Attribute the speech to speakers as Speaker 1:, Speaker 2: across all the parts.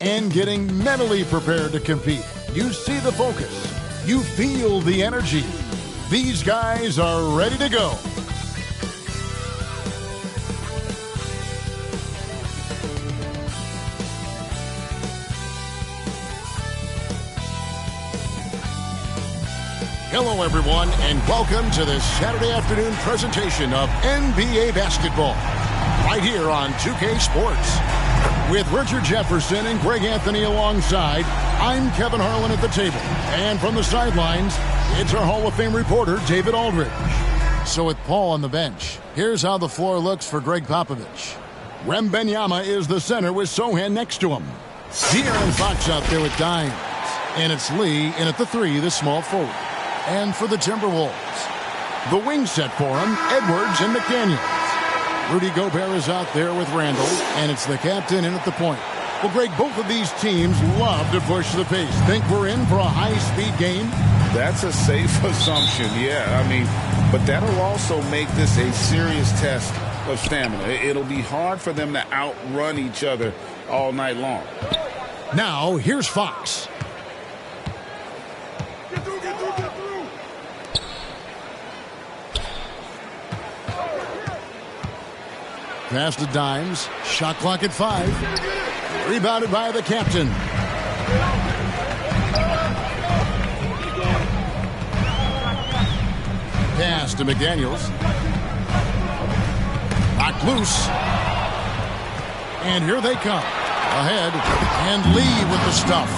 Speaker 1: and getting mentally prepared to compete. You see the focus. You feel the energy. These guys are ready to go. Hello, everyone, and welcome to this Saturday afternoon presentation of NBA basketball right here on 2K Sports. With Richard Jefferson and Greg Anthony alongside, I'm Kevin Harlan at the table. And from the sidelines, it's our Hall of Fame reporter, David Aldridge. So with Paul on the bench, here's how the floor looks for Greg Popovich. Wembanyama is the center with Sochan next to him. De'Aaron Fox out there with Dimes. And it's Lee in at the three, the small forward. And for the Timberwolves, the wing set for him, Edwards and McDaniels. Rudy Gobert is out there with Randall, and it's the captain in at the point. Well, Greg, both of these teams love to push the pace. Think we're in for a high-speed game?
Speaker 2: That's a safe assumption, yeah. I mean, but that'll also make this a serious test of stamina. It'll be hard for them to outrun each other all night long.
Speaker 1: Now, here's Fox. Pass to Dimes. Shot clock at 5. Rebounded by the captain. Pass to McDaniels. Knocked loose. And here they come. Ahead. And Lee with the stuff.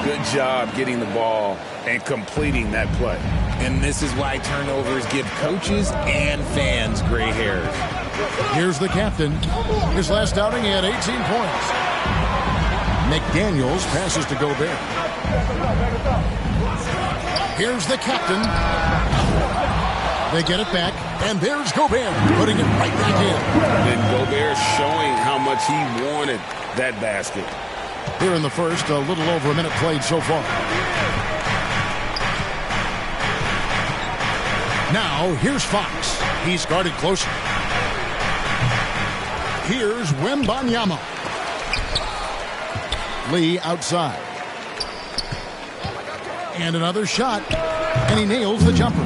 Speaker 2: Good job getting the ball and completing that play.
Speaker 3: And this is why turnovers give coaches and fans gray hairs.
Speaker 1: Here's the captain. His last outing, he had 18 points. McDaniels passes to Gobert. Here's the captain. They get it back, and there's Gobert putting it right back in.
Speaker 2: And Gobert showing how much he wanted that basket.
Speaker 1: Here in the first, a little over a minute played so far. Now, here's Fox. He's guarded closer. Here's Wembanyama. Lee outside. And another shot. And he nails the jumper.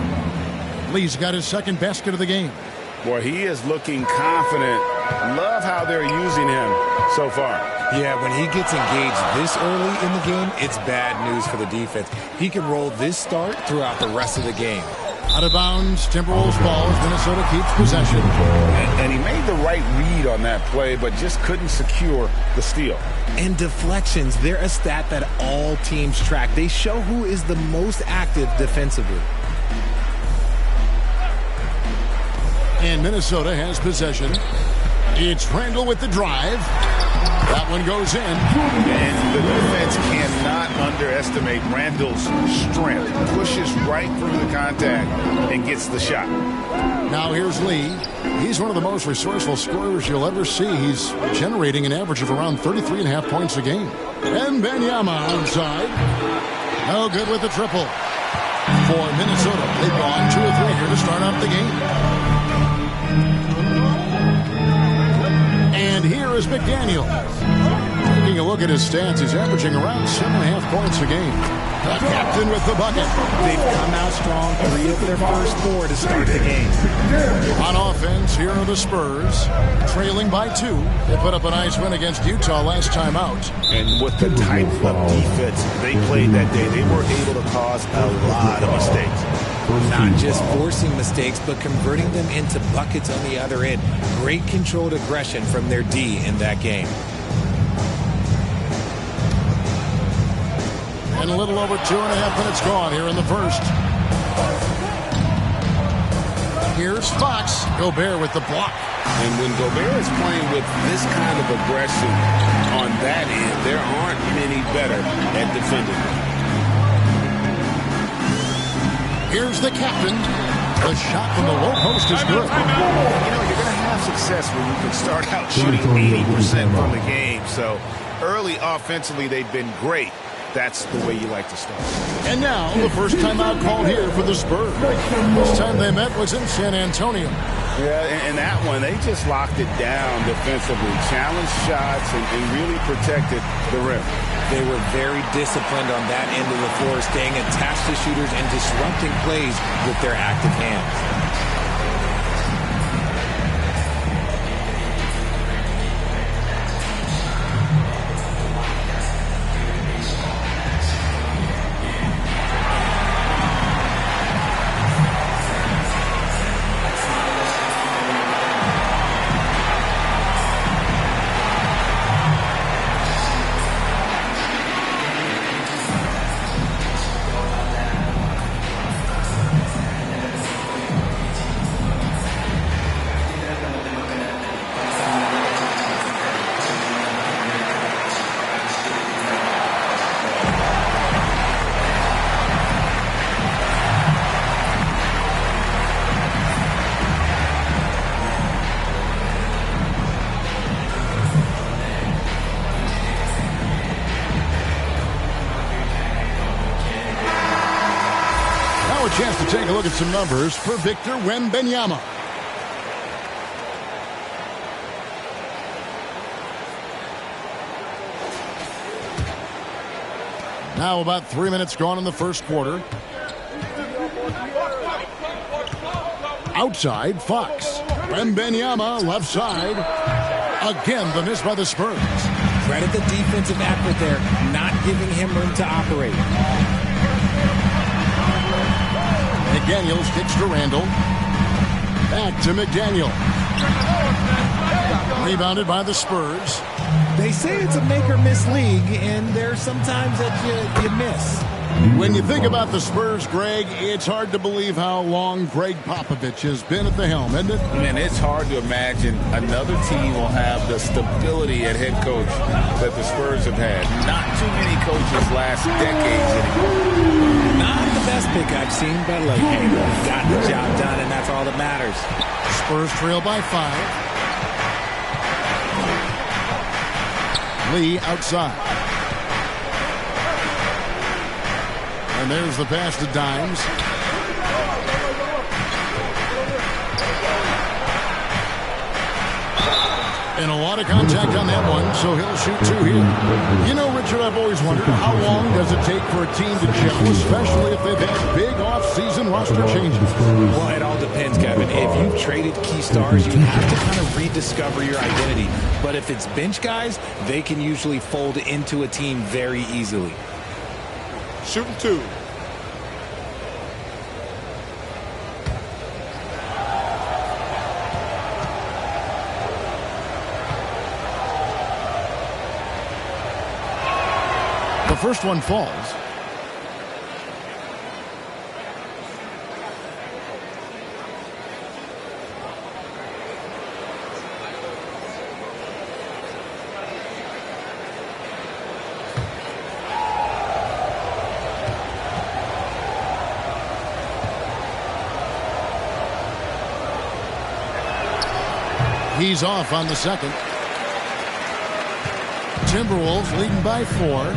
Speaker 1: Lee's got his second basket of the game.
Speaker 2: Boy, he is looking confident. Love how they're using him so far.
Speaker 3: Yeah, when he gets engaged this early in the game, it's bad news for the defense. He can roll this start throughout the rest of the game.
Speaker 1: Out of bounds, Timberwolves ball as Minnesota keeps possession.
Speaker 2: And he made the right read on that play, but just couldn't secure the steal.
Speaker 3: And deflections, they're a stat that all teams track. They show who is the most active defensively.
Speaker 1: And Minnesota has possession. It's Randall with the drive. That one goes in.
Speaker 2: And the defense cannot underestimate Randall's strength. Pushes right through the contact and gets the shot.
Speaker 1: Now here's Lee. He's one of the most resourceful scorers you'll ever see. He's generating an average of around 33.5 points a game. And Wembanyama outside. No good with the triple. For Minnesota, they've gone 2 of 3 here to start out the game. And here is McDaniels. Taking a look at his stats, he's averaging around 7.5 points a game. The captain with the bucket.
Speaker 3: They've come out strong, 3 of their first 4 to start the game.
Speaker 1: On offense, here are the Spurs, trailing by 2. They put up a nice win against Utah last time out.
Speaker 2: And with the type of defense they played that day, they were able to cause a lot of mistakes.
Speaker 3: Not just forcing mistakes, but converting them into buckets on the other end. Great controlled aggression from their D in that game.
Speaker 1: And a little over 2.5 minutes gone here in the first. Here's Fox. Gobert with the block.
Speaker 2: And when Gobert is playing with this kind of aggression on that end, there aren't many better at defending.
Speaker 1: Here's the captain. The shot from the low post is good.
Speaker 2: You know, you're going to have success when you can start out shooting 80% from the game. So early offensively, they've been great. That's the way you like to start.
Speaker 1: And now, the first timeout called here for the Spurs. This time they met was in San Antonio.
Speaker 2: Yeah, and that one, they just locked it down defensively, challenged shots, and really protected the rim.
Speaker 3: They were very disciplined on that end of the floor, staying attached to shooters and disrupting plays with their active hands.
Speaker 1: Chance to take a look at some numbers for Victor Wembanyama. Now about 3 minutes gone in the first quarter. Outside, Fox. Wembanyama, left side. Again, the miss by the Spurs.
Speaker 3: Credit the defensive effort there, not giving him room to operate.
Speaker 1: McDaniels kicks to Randall. Back to McDaniel. Rebounded by the Spurs.
Speaker 3: They say it's a make-or-miss league, and there's sometimes that you miss.
Speaker 1: When you think about the Spurs, Greg, it's hard to believe how long Greg Popovich has been at the helm, isn't it?
Speaker 2: Man, it's hard to imagine another team will have the stability at head coach that the Spurs have had. Not too many coaches last decades anymore.
Speaker 3: Not the best pick I've seen, but like, hey, he got the job done, and that's all that matters.
Speaker 1: Spurs trail by 5. Lee outside. And there's the pass to Dimes. And a lot of contact on that one, so he'll shoot 2 here. You know, Richard, I've always wondered how long does it take for a team to gel, especially if they've had big off-season roster changes?
Speaker 3: Well, it all depends, Kevin. If you've traded key stars, you have to kind of rediscover your identity. But if it's bench guys, they can usually fold into a team very easily.
Speaker 2: Shooting 2.
Speaker 1: The first one falls. He's off on the second. Timberwolves leading by 4.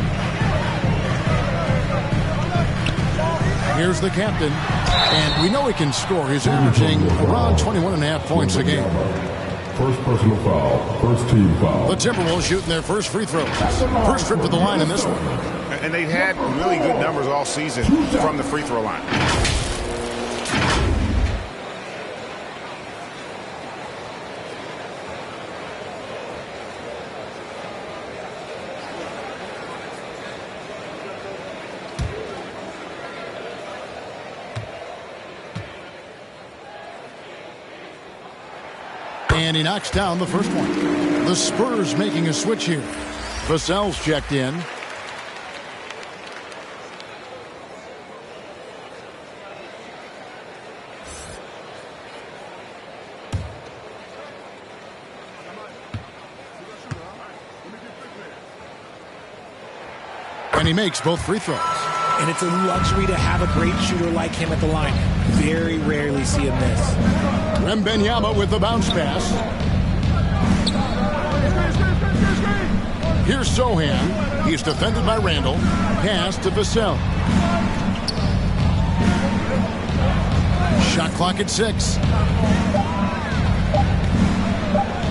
Speaker 1: Here's the captain. And we know he can score. He's averaging around 21.5 points a game.
Speaker 4: First personal foul. First team foul.
Speaker 1: The Timberwolves shooting their first free throws. First trip to the line in this one.
Speaker 5: And they've had really good numbers all season from the free throw line.
Speaker 1: And he knocks down the first one. The Spurs making a switch here. Vassell's checked in. And he makes both free throws.
Speaker 3: And it's a luxury to have a great shooter like him at the line. Very rarely see him miss.
Speaker 1: Wembanyama with the bounce pass. Here's Sohan. He's defended by Randall. Pass to Vassell. Shot clock at 6.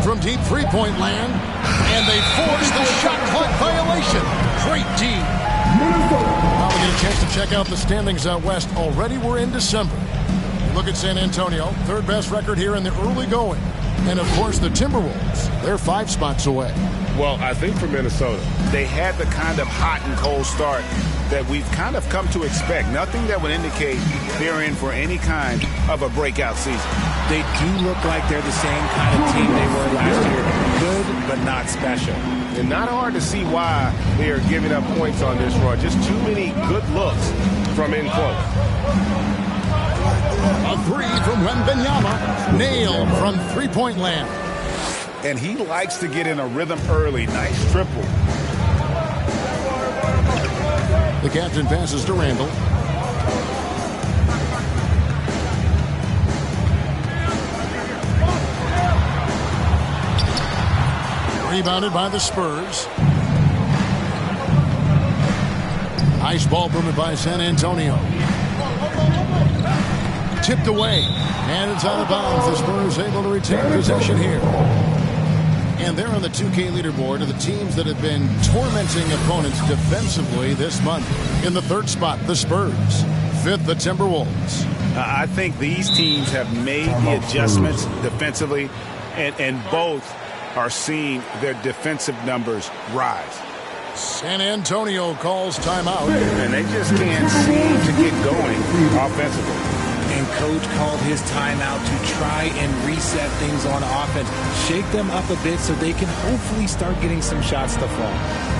Speaker 1: from deep three-point land. And they force the shot clock violation. Great D. Now we get a chance to check out the standings out west. Already we're in December. Look at San Antonio, third best record here in the early going. And, of course, the Timberwolves, they're 5 spots away.
Speaker 5: Well, I think for Minnesota,
Speaker 2: They had the kind of hot and cold start that we've kind of come to expect. Nothing that would indicate they're in for any kind of a breakout season.
Speaker 3: They do look like they're the same kind of team they were last year. Good, but not special.
Speaker 5: and not hard to see why they are giving up points on this run. Just too many good looks from in close.
Speaker 1: A three from Wembanyama. Nailed from three-point land.
Speaker 2: And he likes to get in a rhythm early. Nice triple.
Speaker 1: The captain passes to Randall. Rebounded by the Spurs. Nice ball movement by San Antonio. Tipped away. And it's out of bounds. The Spurs able to retain possession here. And they're on the 2K leaderboard of the teams that have been tormenting opponents defensively this month. In the third spot, the Spurs. Fifth, the Timberwolves.
Speaker 2: I think these teams have made the adjustments defensively, and both are seeing their defensive numbers rise.
Speaker 1: San Antonio calls timeout.
Speaker 2: And they just can't seem to get going offensively.
Speaker 3: And coach called his timeout to try and reset things on offense. Shake them up a bit so they can hopefully start getting some shots to fall.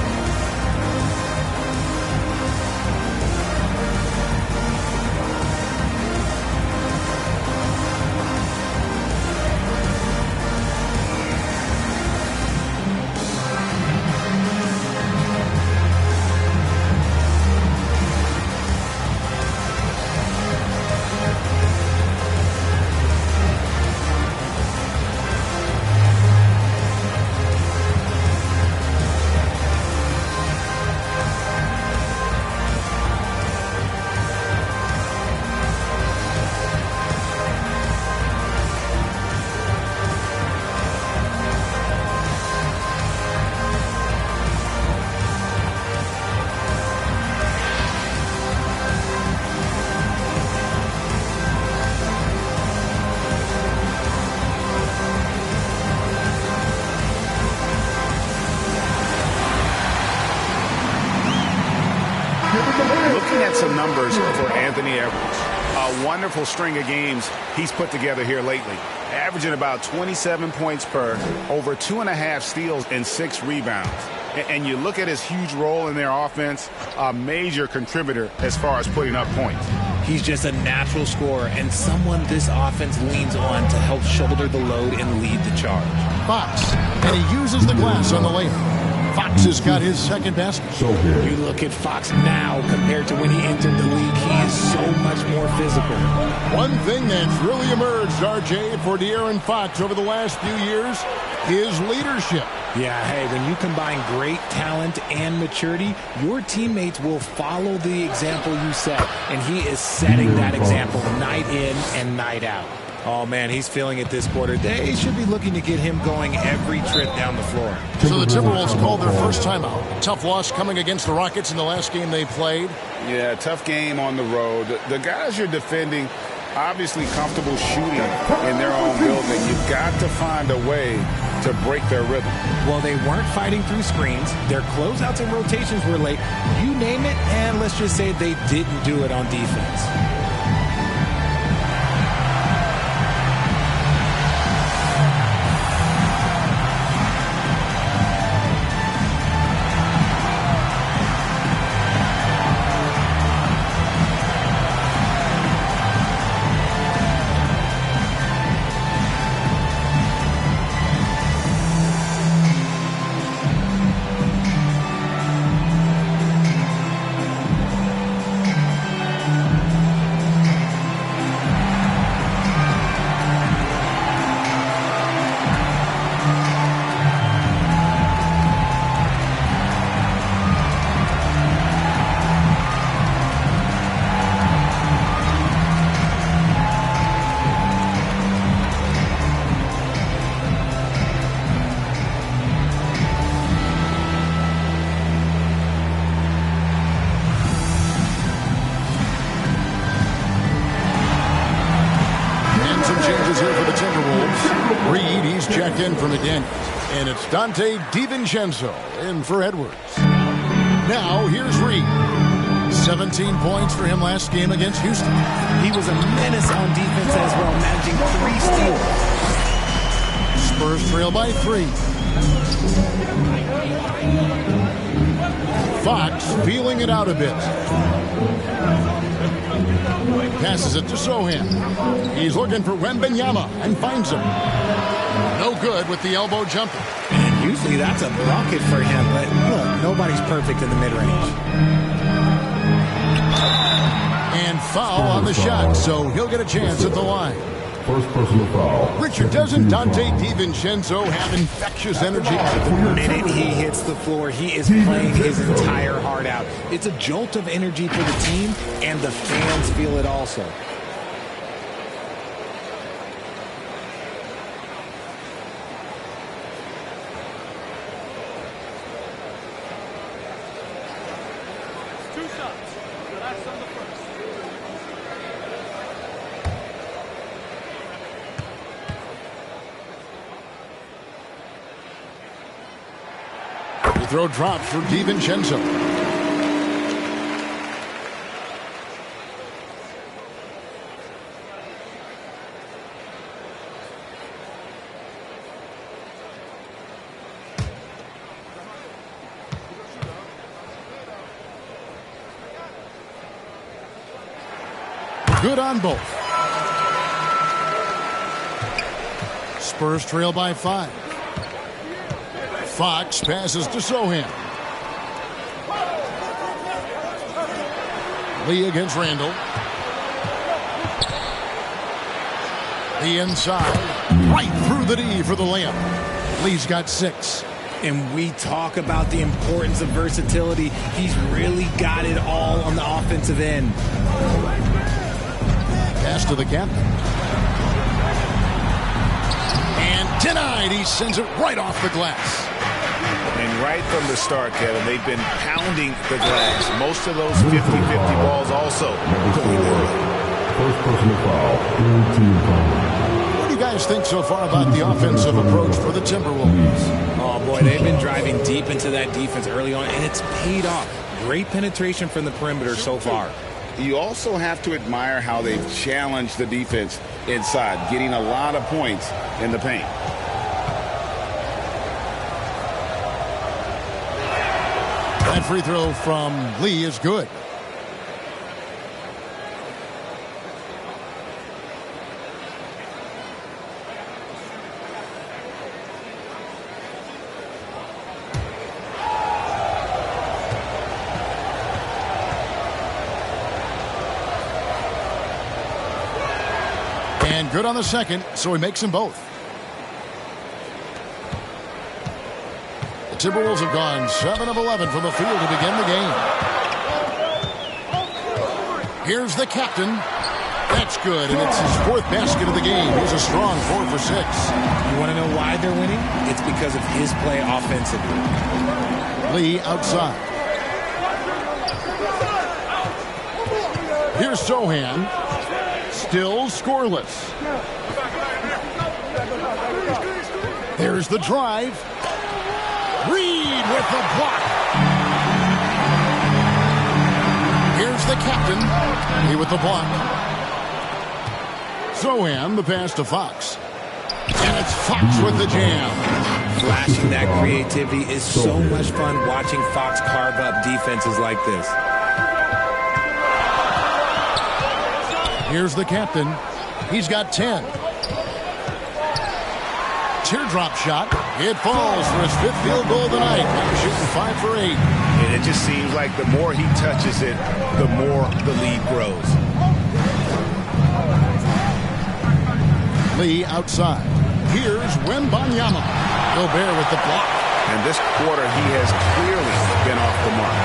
Speaker 2: Looking at some numbers for Anthony Edwards. A wonderful string of games he's put together here lately. Averaging about 27 points per, over 2.5 steals and 6 rebounds. And you look at his huge role in their offense, a major contributor as far as putting up points.
Speaker 3: He's just a natural scorer and someone this offense leans on to help shoulder the load and lead the charge.
Speaker 1: Fox, and he uses the glass on the layup. Fox has got his second basket.
Speaker 3: You look at Fox now compared to when he entered the league, he is so much more physical.
Speaker 1: One thing that's really emerged, RJ, for De'Aaron Fox over the last few years is leadership.
Speaker 3: Yeah, hey, when you combine great talent and maturity, your teammates will follow the example you set. And he is setting that example night in and night out. Oh, man, he's feeling it this quarter. They should be looking to get him going every trip down the floor.
Speaker 1: So the Timberwolves called their first timeout. Tough loss coming against the Rockets in the last game they played.
Speaker 2: Yeah, tough game on the road. The guys you're defending, obviously comfortable shooting in their own building. You've got to find a way to break their rhythm.
Speaker 3: Well, they weren't fighting through screens. Their closeouts and rotations were late. You name it, and let's just say they didn't do it on defense.
Speaker 1: Reed, he's checked in for McDaniels. And it's Dante DiVincenzo in for Edwards. Now, here's Reed. 17 points for him last game against Houston.
Speaker 3: He was a menace on defense as well, managing 3 steals.
Speaker 1: Spurs trail by 3. Fox feeling it out a bit. Passes it to Sohan. He's looking for Wembanyama and finds him. No good with the elbow jumper.
Speaker 3: And usually that's a bucket for him, but look, nobody's perfect in the mid-range.
Speaker 1: And foul on the shot, so he'll get a chance at the line.
Speaker 4: First personal foul.
Speaker 1: Richard, doesn't Dante DiVincenzo have infectious energy?
Speaker 3: The minute he hits the floor, he is playing his entire heart out. It's a jolt of energy for the team, and the fans feel it also.
Speaker 1: Throw drops for DiVincenzo. Good on both. Spurs trail by 5. Fox passes to Sohan. Lee against Randall. The inside. Right through the D for the layup. Lee's got 6.
Speaker 3: And we talk about the importance of versatility. He's really got it all on the offensive end.
Speaker 1: Pass to the captain. And denied. He sends it right off the glass.
Speaker 2: And right from the start, Kevin, they've been pounding the glass. Most of those 50-50 balls also going early.
Speaker 4: First personal foul. Team foul.
Speaker 1: What do you guys think so far about the offensive approach for the Timberwolves?
Speaker 3: Oh, boy, they've been driving deep into that defense early on, and it's paid off. Great penetration from the perimeter so far.
Speaker 2: You also have to admire how they've challenged the defense inside, getting a lot of points in the paint.
Speaker 1: That free throw from Lee is good. And good on the second, so he makes them both. The Timberwolves have gone 7 of 11 from the field to begin the game. Here's the captain. That's good, and it's his 4th basket of the game. He's a strong 4 for 6.
Speaker 3: You want to know why they're winning? It's because of his play offensively.
Speaker 1: Lee outside. Here's Sohan. Still scoreless. There's the drive. Reed with the block. Here's the captain. He with the block. Sohan, the pass to Fox. And it's Fox with the jam.
Speaker 3: Flashing that creativity is so much fun watching Fox carve up defenses like this.
Speaker 1: Here's the captain. He's got 10. Teardrop shot. It falls for his 5th field goal tonight. Now shooting 5 for 8.
Speaker 2: And it just seems like the more he touches it, the more the lead grows.
Speaker 1: Lee outside. Here's Wembanyama. Gobert with the block.
Speaker 2: And this quarter, he has clearly been off the mark.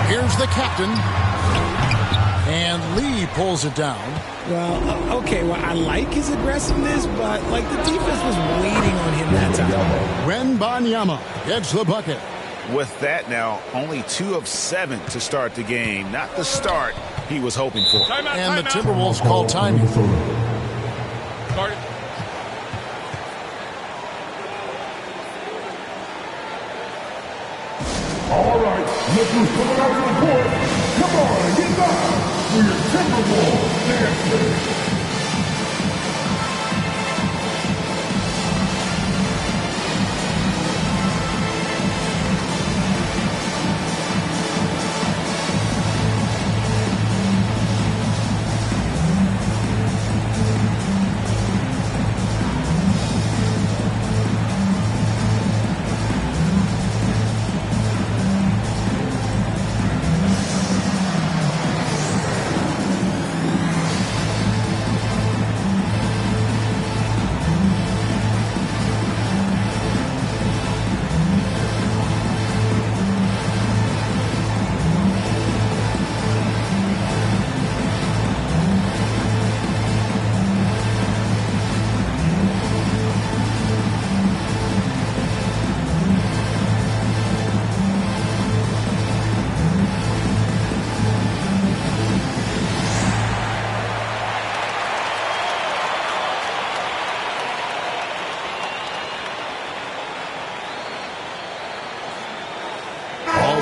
Speaker 1: Here's the captain. And Lee pulls it down.
Speaker 3: Well, okay, well, I like his aggressiveness, but, like, the defense was waiting on him that time.
Speaker 1: Wembanyama gets the bucket.
Speaker 2: With that now, only 2 of 7 to start the game. Not the start he was hoping for.
Speaker 1: And the Timberwolves call timing.
Speaker 6: Started.
Speaker 4: All right, look who's coming out to the court. Come on, get down for your Timberwolves dance.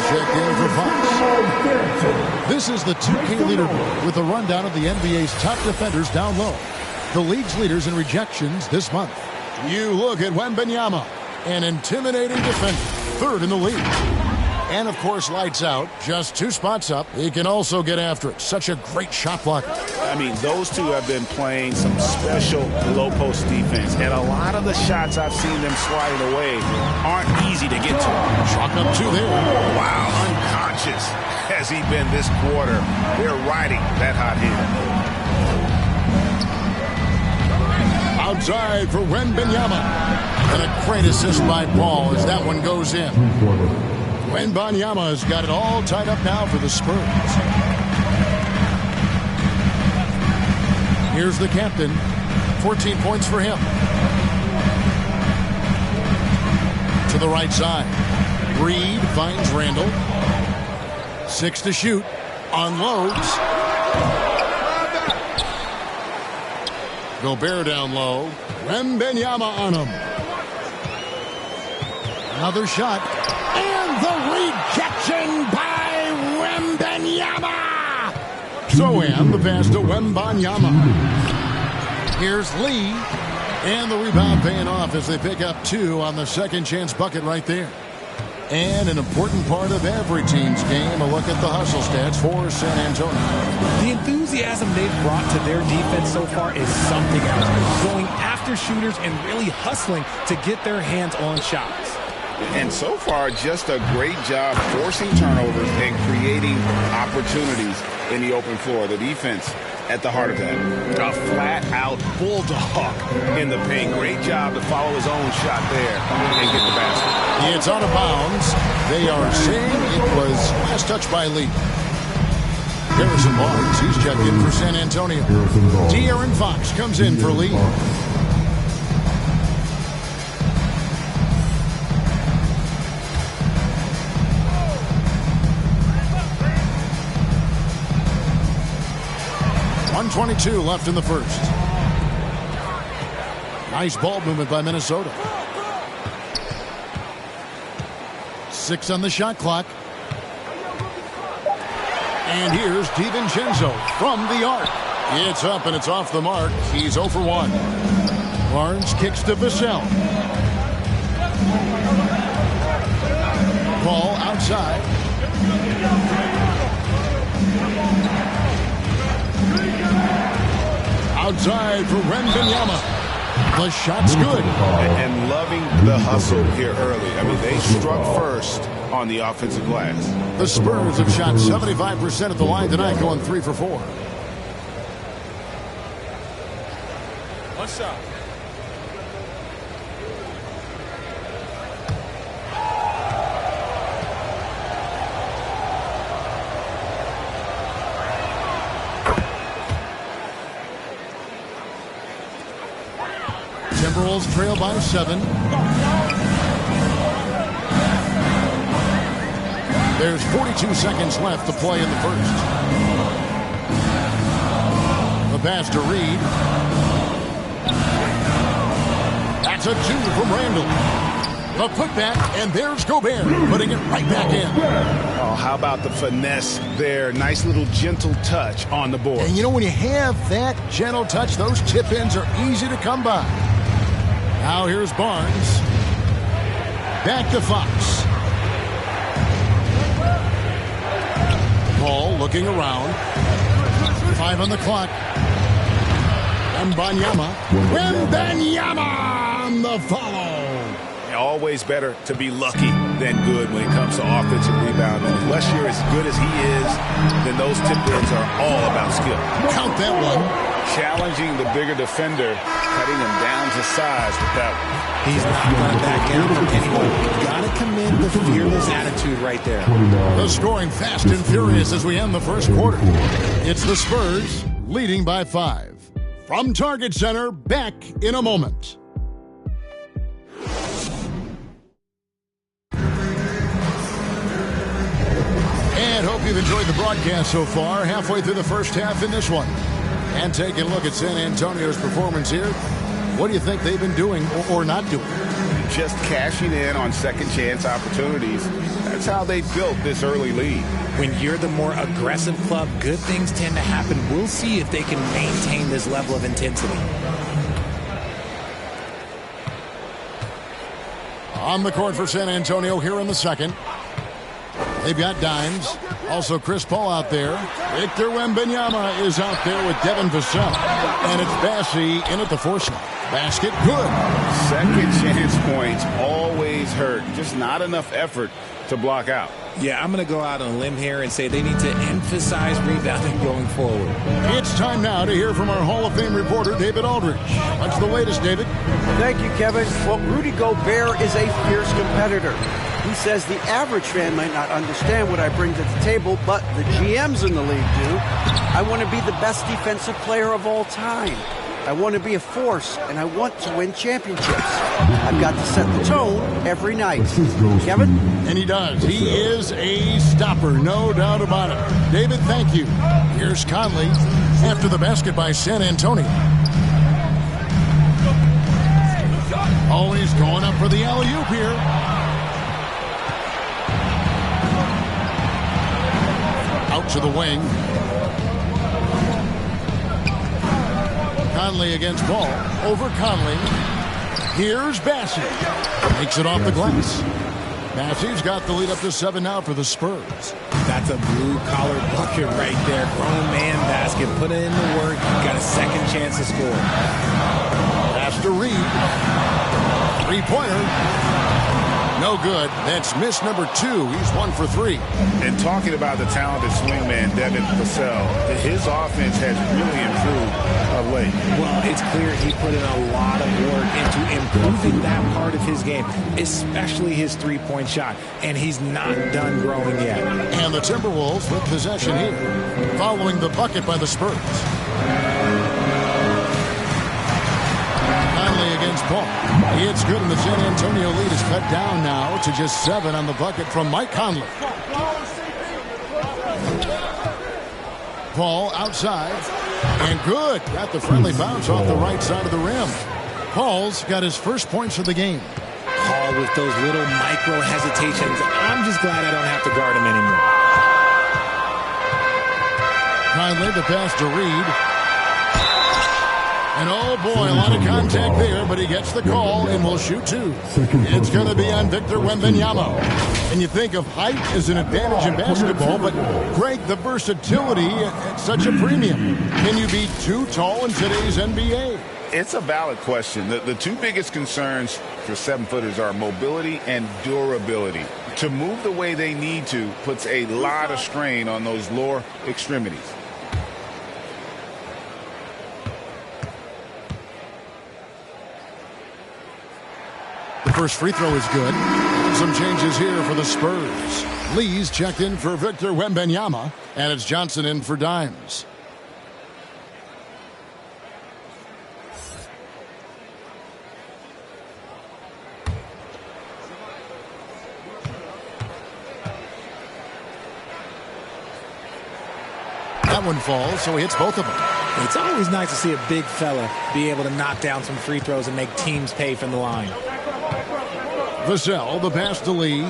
Speaker 1: Checked in for Fox. This is the 2K leaderboard with a rundown of the NBA's top defenders down low. The league's leaders in rejections this month. You look at Wembanyama, an intimidating defender, third in the league. And, of course, lights out, just 2 spots up. He can also get after it. Such a great shot blocker.
Speaker 2: I mean, those two have been playing some special low-post defense, and a lot of the shots I've seen them sliding away aren't easy to get to.
Speaker 1: Chalk up 2 there.
Speaker 2: Wow, unconscious has he been this quarter. They're riding that hot hand.
Speaker 1: Outside for Wembanyama. And a great assist by Paul as that one goes in. Wembanyama has got it all tied up now for the Spurs. Here's the captain. 14 points for him. To the right side. Reed finds Randall. 6 to shoot. Unloads. Gobert down low. Wembanyama on him. Another shot. And the rejection by Wembanyama. So and the pass to Wembanyama. Here's Lee. And the rebound paying off as they pick up 2 on the second chance bucket right there. And an important part of every team's game, a look at the hustle stats for San Antonio.
Speaker 3: The enthusiasm they've brought to their defense so far is something else. Going after shooters and really hustling to get their hands on shots.
Speaker 2: And so far, just a great job forcing turnovers and creating opportunities in the open floor. The defense at the heart of that. A flat-out bulldog in the paint. Great job to follow his own shot there and get the basket.
Speaker 1: It's out of bounds. They are saying it was last touch by Lee. Harrison Barnes, he's checked in for San Antonio. De'Aaron Fox comes in for Lee. .122 left in the first. Nice ball movement by Minnesota. 6 on the shot clock. And here's DiVincenzo from the arc. It's up and it's off the mark. He's 0 for 1. Barnes kicks to Vassell. Ball outside. Outside for Wembanyama. The shot's good.
Speaker 2: And loving the hustle here early. I mean, they struck first on the offensive glass.
Speaker 1: The Spurs have shot 75% at the line tonight, going 3 for 4.
Speaker 6: One shot.
Speaker 1: Timberwolves trail by 7. There's 42 seconds left to play in the first. The pass to Reed. It's a 2 from Randall. The putback, and there's Gobert, putting it right back in.
Speaker 2: Oh, how about the finesse there? Nice little gentle touch on the board.
Speaker 1: And you know, when you have that gentle touch, those tip-ins are easy to come by. Now here's Barnes. Back to Fox. Paul looking around. 5 on the clock. Wembanyama on the follow.
Speaker 2: Always better to be lucky than good when it comes to offensive rebounding. Unless you're as good as he is, then those tip-ins are all about skill.
Speaker 1: Count that one.
Speaker 2: Challenging the bigger defender, cutting him down to size with that one.
Speaker 3: He's not going to back down from anyone. Got to commend the fearless attitude right there.
Speaker 1: The scoring fast and furious as we end the first quarter. It's the Spurs leading by 5. From Target Center, back in a moment. And hope you've enjoyed the broadcast so far. Halfway through the first half in this one. And taking a look at San Antonio's performance here. What do you think they've been doing or not doing?
Speaker 2: Just cashing in on second chance opportunities. That's how they built this early lead.
Speaker 3: When you're the more aggressive club, good things tend to happen. We'll see if they can maintain this level of intensity.
Speaker 1: On the court for San Antonio here in the second. They've got Dimes. Also Chris Paul out there. Victor Wembanyama is out there with Devin Vassell. And it's Bassey in at the 4 slot. Basket good.
Speaker 2: Second chance points always hurt. Just not enough effort to block out.
Speaker 3: Yeah, I'm going to go out on a limb here and say they need to emphasize rebounding going forward.
Speaker 1: It's time now to hear from our Hall of Fame reporter, David Aldridge. What's the latest, David?
Speaker 7: Thank you, Kevin. Well, Rudy Gobert is a fierce competitor. He says the average fan might not understand what I bring to the table, but the GMs in the league do. I want to be the best defensive player of all time. I want to be a force, and I want to win championships. I've got to set the tone every night. Kevin?
Speaker 1: And he does. He is a stopper, no doubt about it. David, thank you. Here's Conley after the basket by San Antonio. Oh, he's going up for the alley-oop here. Out to the wing. Conley against Ball. Over Conley. Here's Bassey. Makes it off the glass. Bassey's got the lead up to 7 now for the Spurs.
Speaker 3: That's a blue-collar bucket right there. Grown man basket. Put in the work. Got a second chance to score.
Speaker 1: Pass to Reed. Three-pointer. No good. That's miss number 2. He's 1 for 3.
Speaker 2: And talking about the talented swingman, Devin Vassell, his offense has really improved of late.
Speaker 3: Well, it's clear he put in a lot of work into improving that part of his game, especially his three-point shot. And he's not done growing yet.
Speaker 1: And the Timberwolves with possession here, following the bucket by the Spurs. Against Paul. It's good, and the San Antonio lead is cut down now to just 7 on the bucket from Mike Conley. Paul outside, and good. Got the friendly bounce off the right side of the rim. Paul's got his first points of the game.
Speaker 3: Paul with those little micro hesitations. I'm just glad I don't have to guard him anymore.
Speaker 1: Conley, the pass to Reed. And oh boy, a lot of contact there, but he gets the call and will shoot 2. It's going to be on Victor Wembanyama. And you think of height as an advantage in basketball, but Greg, the versatility at such a premium. Can you be too tall in today's NBA?
Speaker 2: It's a valid question. The 2 biggest concerns for 7-footers are mobility and durability. To move the way they need to puts a lot of strain on those lower extremities.
Speaker 1: First free throw is good. Some changes here for the Spurs. Lee's checked in for Victor Wembanyama, and it's Johnson in for Dimes. That one falls, so he hits both of them.
Speaker 3: It's always nice to see a big fella be able to knock down some free throws and make teams pay from the line.
Speaker 1: Vassell, the pass to Lee.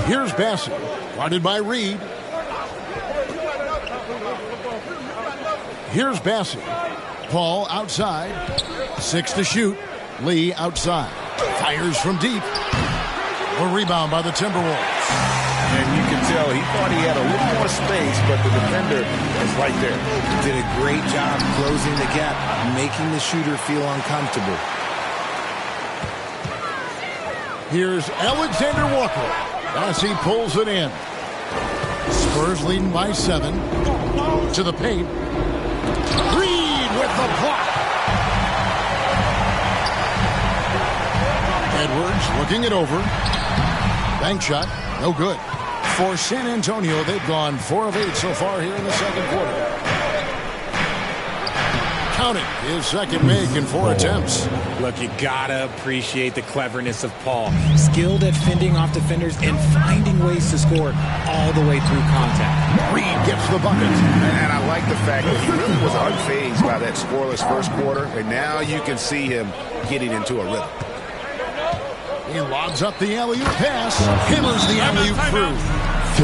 Speaker 1: Here's Bassett, guarded by Reed. Here's Bassett. Paul outside. 6 to shoot. Lee outside. Fires from deep. A rebound by the Timberwolves.
Speaker 5: And you can tell he thought he had a little more space, but the defender is right there.
Speaker 3: Did a great job closing the gap, making the shooter feel uncomfortable.
Speaker 1: Here's Alexander Walker as he pulls it in. Spurs leading by 7. To the paint. Reed with the block. Edwards looking it over. Bank shot, no good. For San Antonio, they've gone 4 of 8 so far here in the second quarter. Counting his second make in 4 attempts.
Speaker 3: Look, you gotta appreciate the cleverness of Paul. Skilled at fending off defenders and finding ways to score all the way through contact.
Speaker 1: Reed gets the bucket.
Speaker 2: And I like the fact that he really was unfazed by that scoreless first quarter, and now you can see him getting into a rhythm.
Speaker 1: He lobs up the alley-oop pass. Hammers the alley-oop through.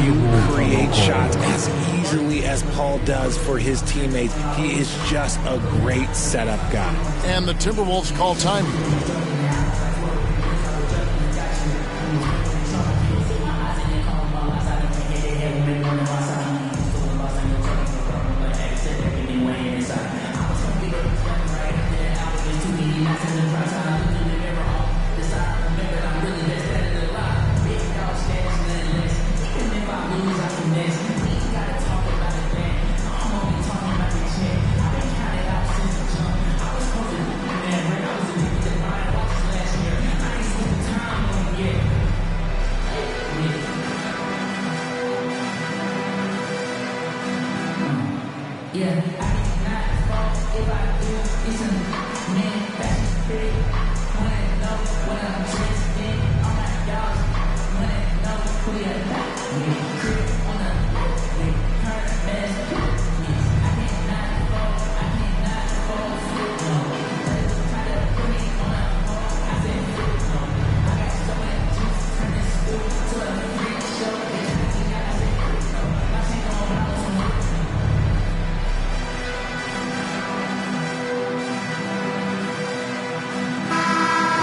Speaker 3: Few create shots as easily as Paul does for his teammates. He is just a great setup guy.
Speaker 1: And the Timberwolves call time.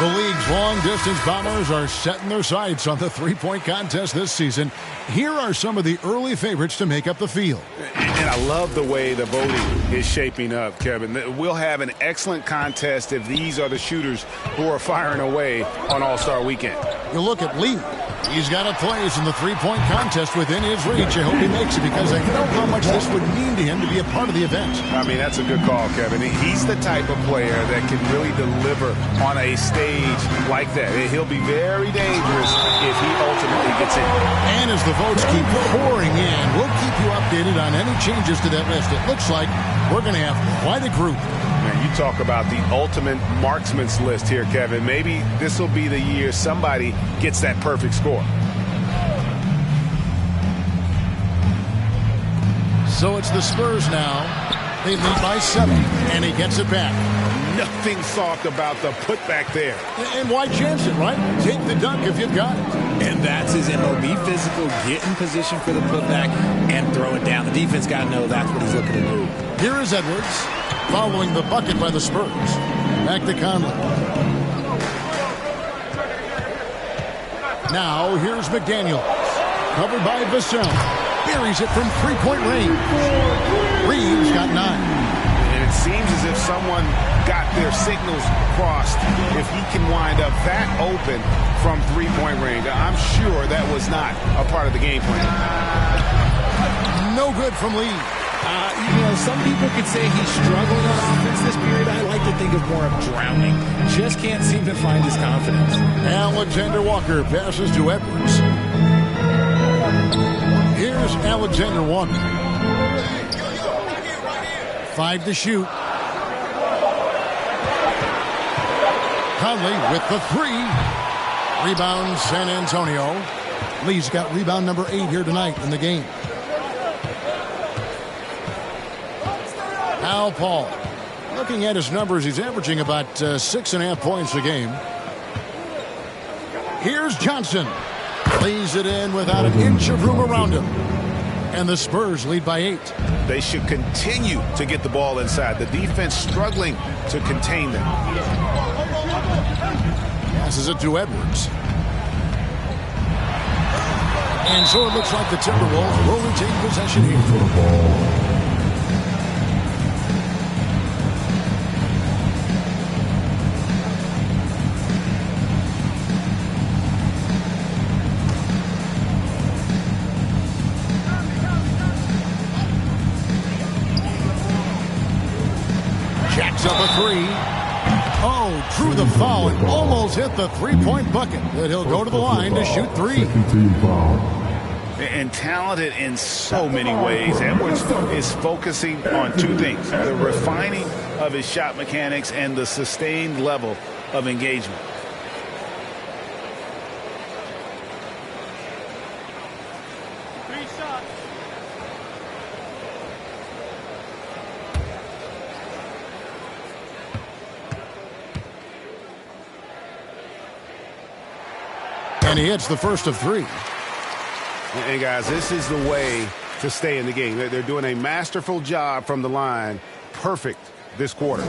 Speaker 1: The league's long-distance bombers are setting their sights on the three-point contest this season. Here are some of the early favorites to make up the field.
Speaker 2: And I love the way the voting is shaping up, Kevin. We'll have an excellent contest if these are the shooters who are firing away on All-Star Weekend.
Speaker 1: You look at Lee. He's got a place in the three-point contest within his reach. I hope he makes it because I know how much this would mean to him to be a part of the event.
Speaker 2: I mean, that's a good call, Kevin. He's the type of player that can really deliver on a stage like that. He'll be very dangerous if he ultimately gets in.
Speaker 1: And as the votes keep pouring in, we'll keep you updated on any changes to that list. It looks like we're going to have quite a group.
Speaker 2: Man, you talk about the ultimate marksman's list here, Kevin. Maybe this will be the year somebody gets that perfect score.
Speaker 1: So it's the Spurs now. They lead by 7, and he gets it back.
Speaker 2: Nothing soft about the putback there.
Speaker 1: And why chance it, right? Take the dunk if you've got it.
Speaker 3: And that's his MO. Be physical, get in position for the putback, and throw it down. The defense got to know that's what he's looking to do.
Speaker 1: Here is Edwards, following the bucket by the Spurs. Back to Conley. Now, here's McDaniels. Covered by Vassell. Buries it from three-point range. Reeves got 9.
Speaker 2: And it seems as if someone got their signals crossed if he can wind up that open from three-point range. I'm sure that was not a part of the game plan.
Speaker 1: No good from Lee.
Speaker 3: Some people could say he's struggling on offense this period. I like to think of more of drowning. Just can't seem to find his confidence.
Speaker 1: Alexander Walker passes to Edwards. Here's Alexander Walker. 5 to shoot. Conley with the 3. Rebound San Antonio. Lee's got rebound number 8 here tonight in the game. Al Paul. Looking at his numbers, he's averaging about 6.5 points a game. Here's Johnson. Lays it in without an inch of room around him. And the Spurs lead by 8.
Speaker 2: They should continue to get the ball inside. The defense struggling to contain them.
Speaker 1: Passes it to Edwards. And so it looks like the Timberwolves will retain possession here. Jacks up a three. Oh, drew the foul and almost hit the three-point bucket. But he'll go to the line to shoot 3.
Speaker 2: And talented in so many ways. Edwards is focusing on 2 things: the refining of his shot mechanics and the sustained level of engagement.
Speaker 1: And he hits the first of 3.
Speaker 5: And guys, this is the way to stay in the game. They're doing a masterful job from the line. Perfect this quarter.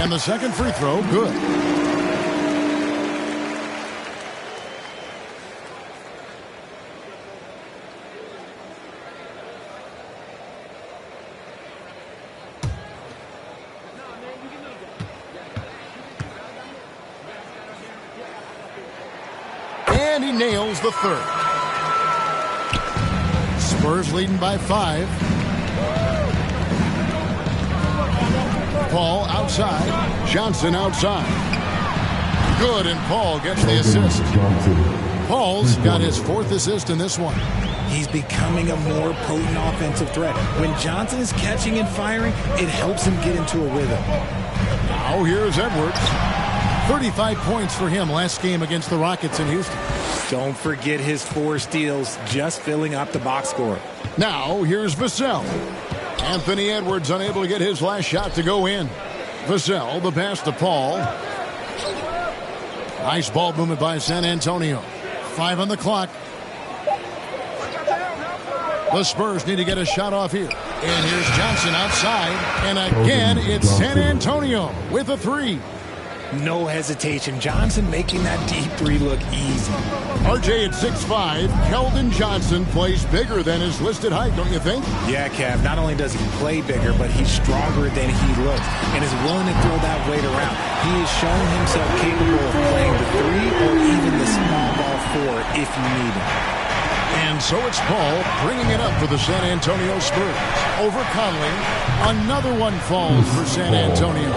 Speaker 1: And the second free throw, good. And he nails the third. Spurs leading by 5. Paul outside. Johnson outside. Good, and Paul gets the assist. Paul's got his 4th assist in this one.
Speaker 3: He's becoming a more potent offensive threat. When Johnson is catching and firing, it helps him get into a rhythm.
Speaker 1: Now here's Edwards. 35 points for him last game against the Rockets in Houston.
Speaker 3: Don't forget his 4 steals, just filling up the box score.
Speaker 1: Now here's Vassell. Anthony Edwards unable to get his last shot to go in. Vassell, the pass to Paul. Nice ball movement by San Antonio. 5 on the clock. The Spurs need to get a shot off here. And here's Johnson outside. And again, it's San Antonio with a 3.
Speaker 3: No hesitation. Johnson making that deep 3 look easy.
Speaker 1: RJ at 6'5", Keldon Johnson plays bigger than his listed height, don't you think?
Speaker 3: Yeah, Kev. Not only does he play bigger, but he's stronger than he looks and is willing to throw that weight around. He has shown himself capable of playing the 3 or even the small ball 4 if you need him.
Speaker 1: And so it's Paul bringing it up for the San Antonio Spurs. Over Conley. Another one falls for San Antonio.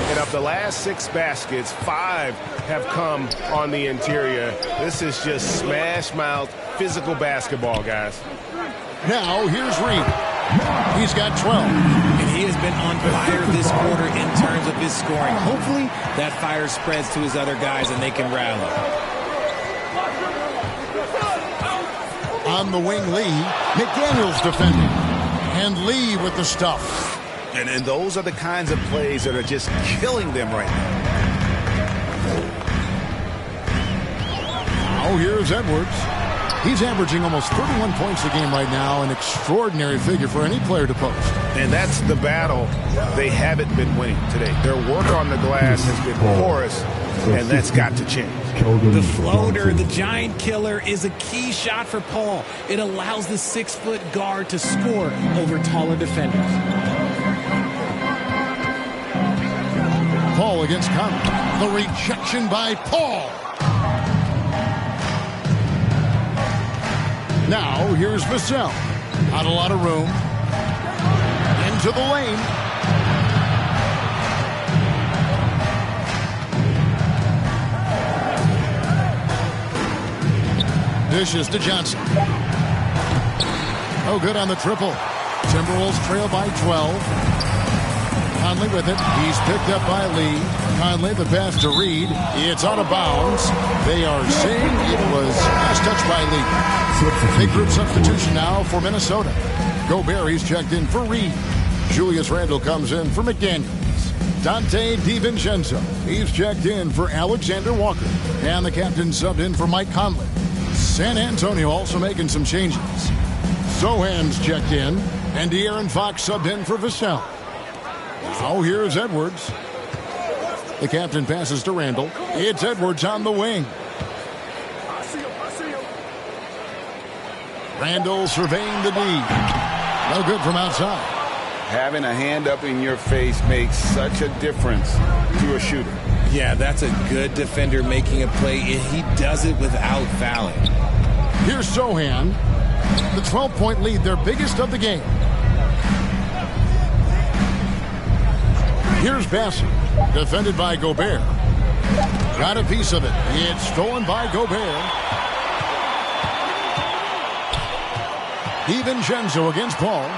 Speaker 5: And of the last 6 baskets, 5 have come on the interior. This is just smash-mouth physical basketball, guys.
Speaker 1: Now here's Reed. He's got 12.
Speaker 3: And he has been on fire this quarter in terms of his scoring. Hopefully that fire spreads to his other guys and they can rally.
Speaker 1: On the wing, Lee. McDaniels defending. And Lee with the stuff.
Speaker 2: And those are the kinds of plays that are just killing them right now.
Speaker 1: Now here's Edwards. He's averaging almost 31 points a game right now, an extraordinary figure for any player to post.
Speaker 2: And that's the battle they haven't been winning today. Their work on the glass has been porous, and that's got to change.
Speaker 3: The floater, the giant killer, is a key shot for Paul. It allows the 6-foot guard to score over taller defenders.
Speaker 1: Paul against Conley. The rejection by Paul. Now here's Vassell. Not a lot of room. Into the lane. Dishes to Johnson. Oh, good on the triple. Timberwolves trail by 12. Conley with it. He's picked up by Lee. Conley, the pass to Reed. It's out of bounds. They are saying it was last touch by Lee. Big group substitution now for Minnesota. Gobert, he's checked in for Reed. Julius Randle comes in for McDaniels. Dante DiVincenzo, he's checked in for Alexander Walker. And the captain subbed in for Mike Conley. San Antonio also making some changes. Sohan's checked in, and De'Aaron Fox subbed in for Vassell. Now here's Edwards. The captain passes to Randle. It's Edwards on the wing. Randle surveying the D. No good from outside.
Speaker 2: Having a hand up in your face makes such a difference to a shooter.
Speaker 3: Yeah, that's a good defender making a play. He does it without fouling.
Speaker 1: Here's Sohan. The 12-point lead, their biggest of the game. Here's Bassett, defended by Gobert. Got a piece of it. It's stolen by Gobert. DiVincenzo against Paul.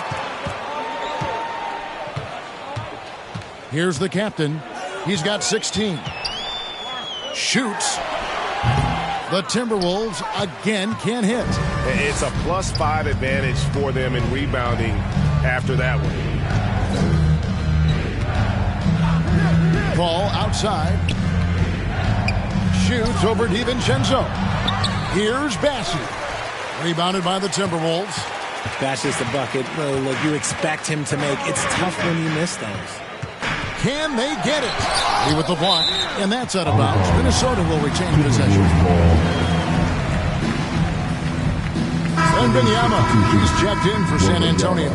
Speaker 1: Here's the captain. He's got 16. Shoots. The Timberwolves again can't hit.
Speaker 5: It's a +5 advantage for them in rebounding after that one.
Speaker 1: Paul outside. Shoots over DiVincenzo. Here's Bassett. Rebounded by the Timberwolves.
Speaker 3: That's just a bucket. Look, you expect him to make. It's tough when you miss those.
Speaker 1: Can they get it? Lee with the block, and that's out of bounds. Minnesota will retain possession. Wembanyama, he's checked in for San Antonio.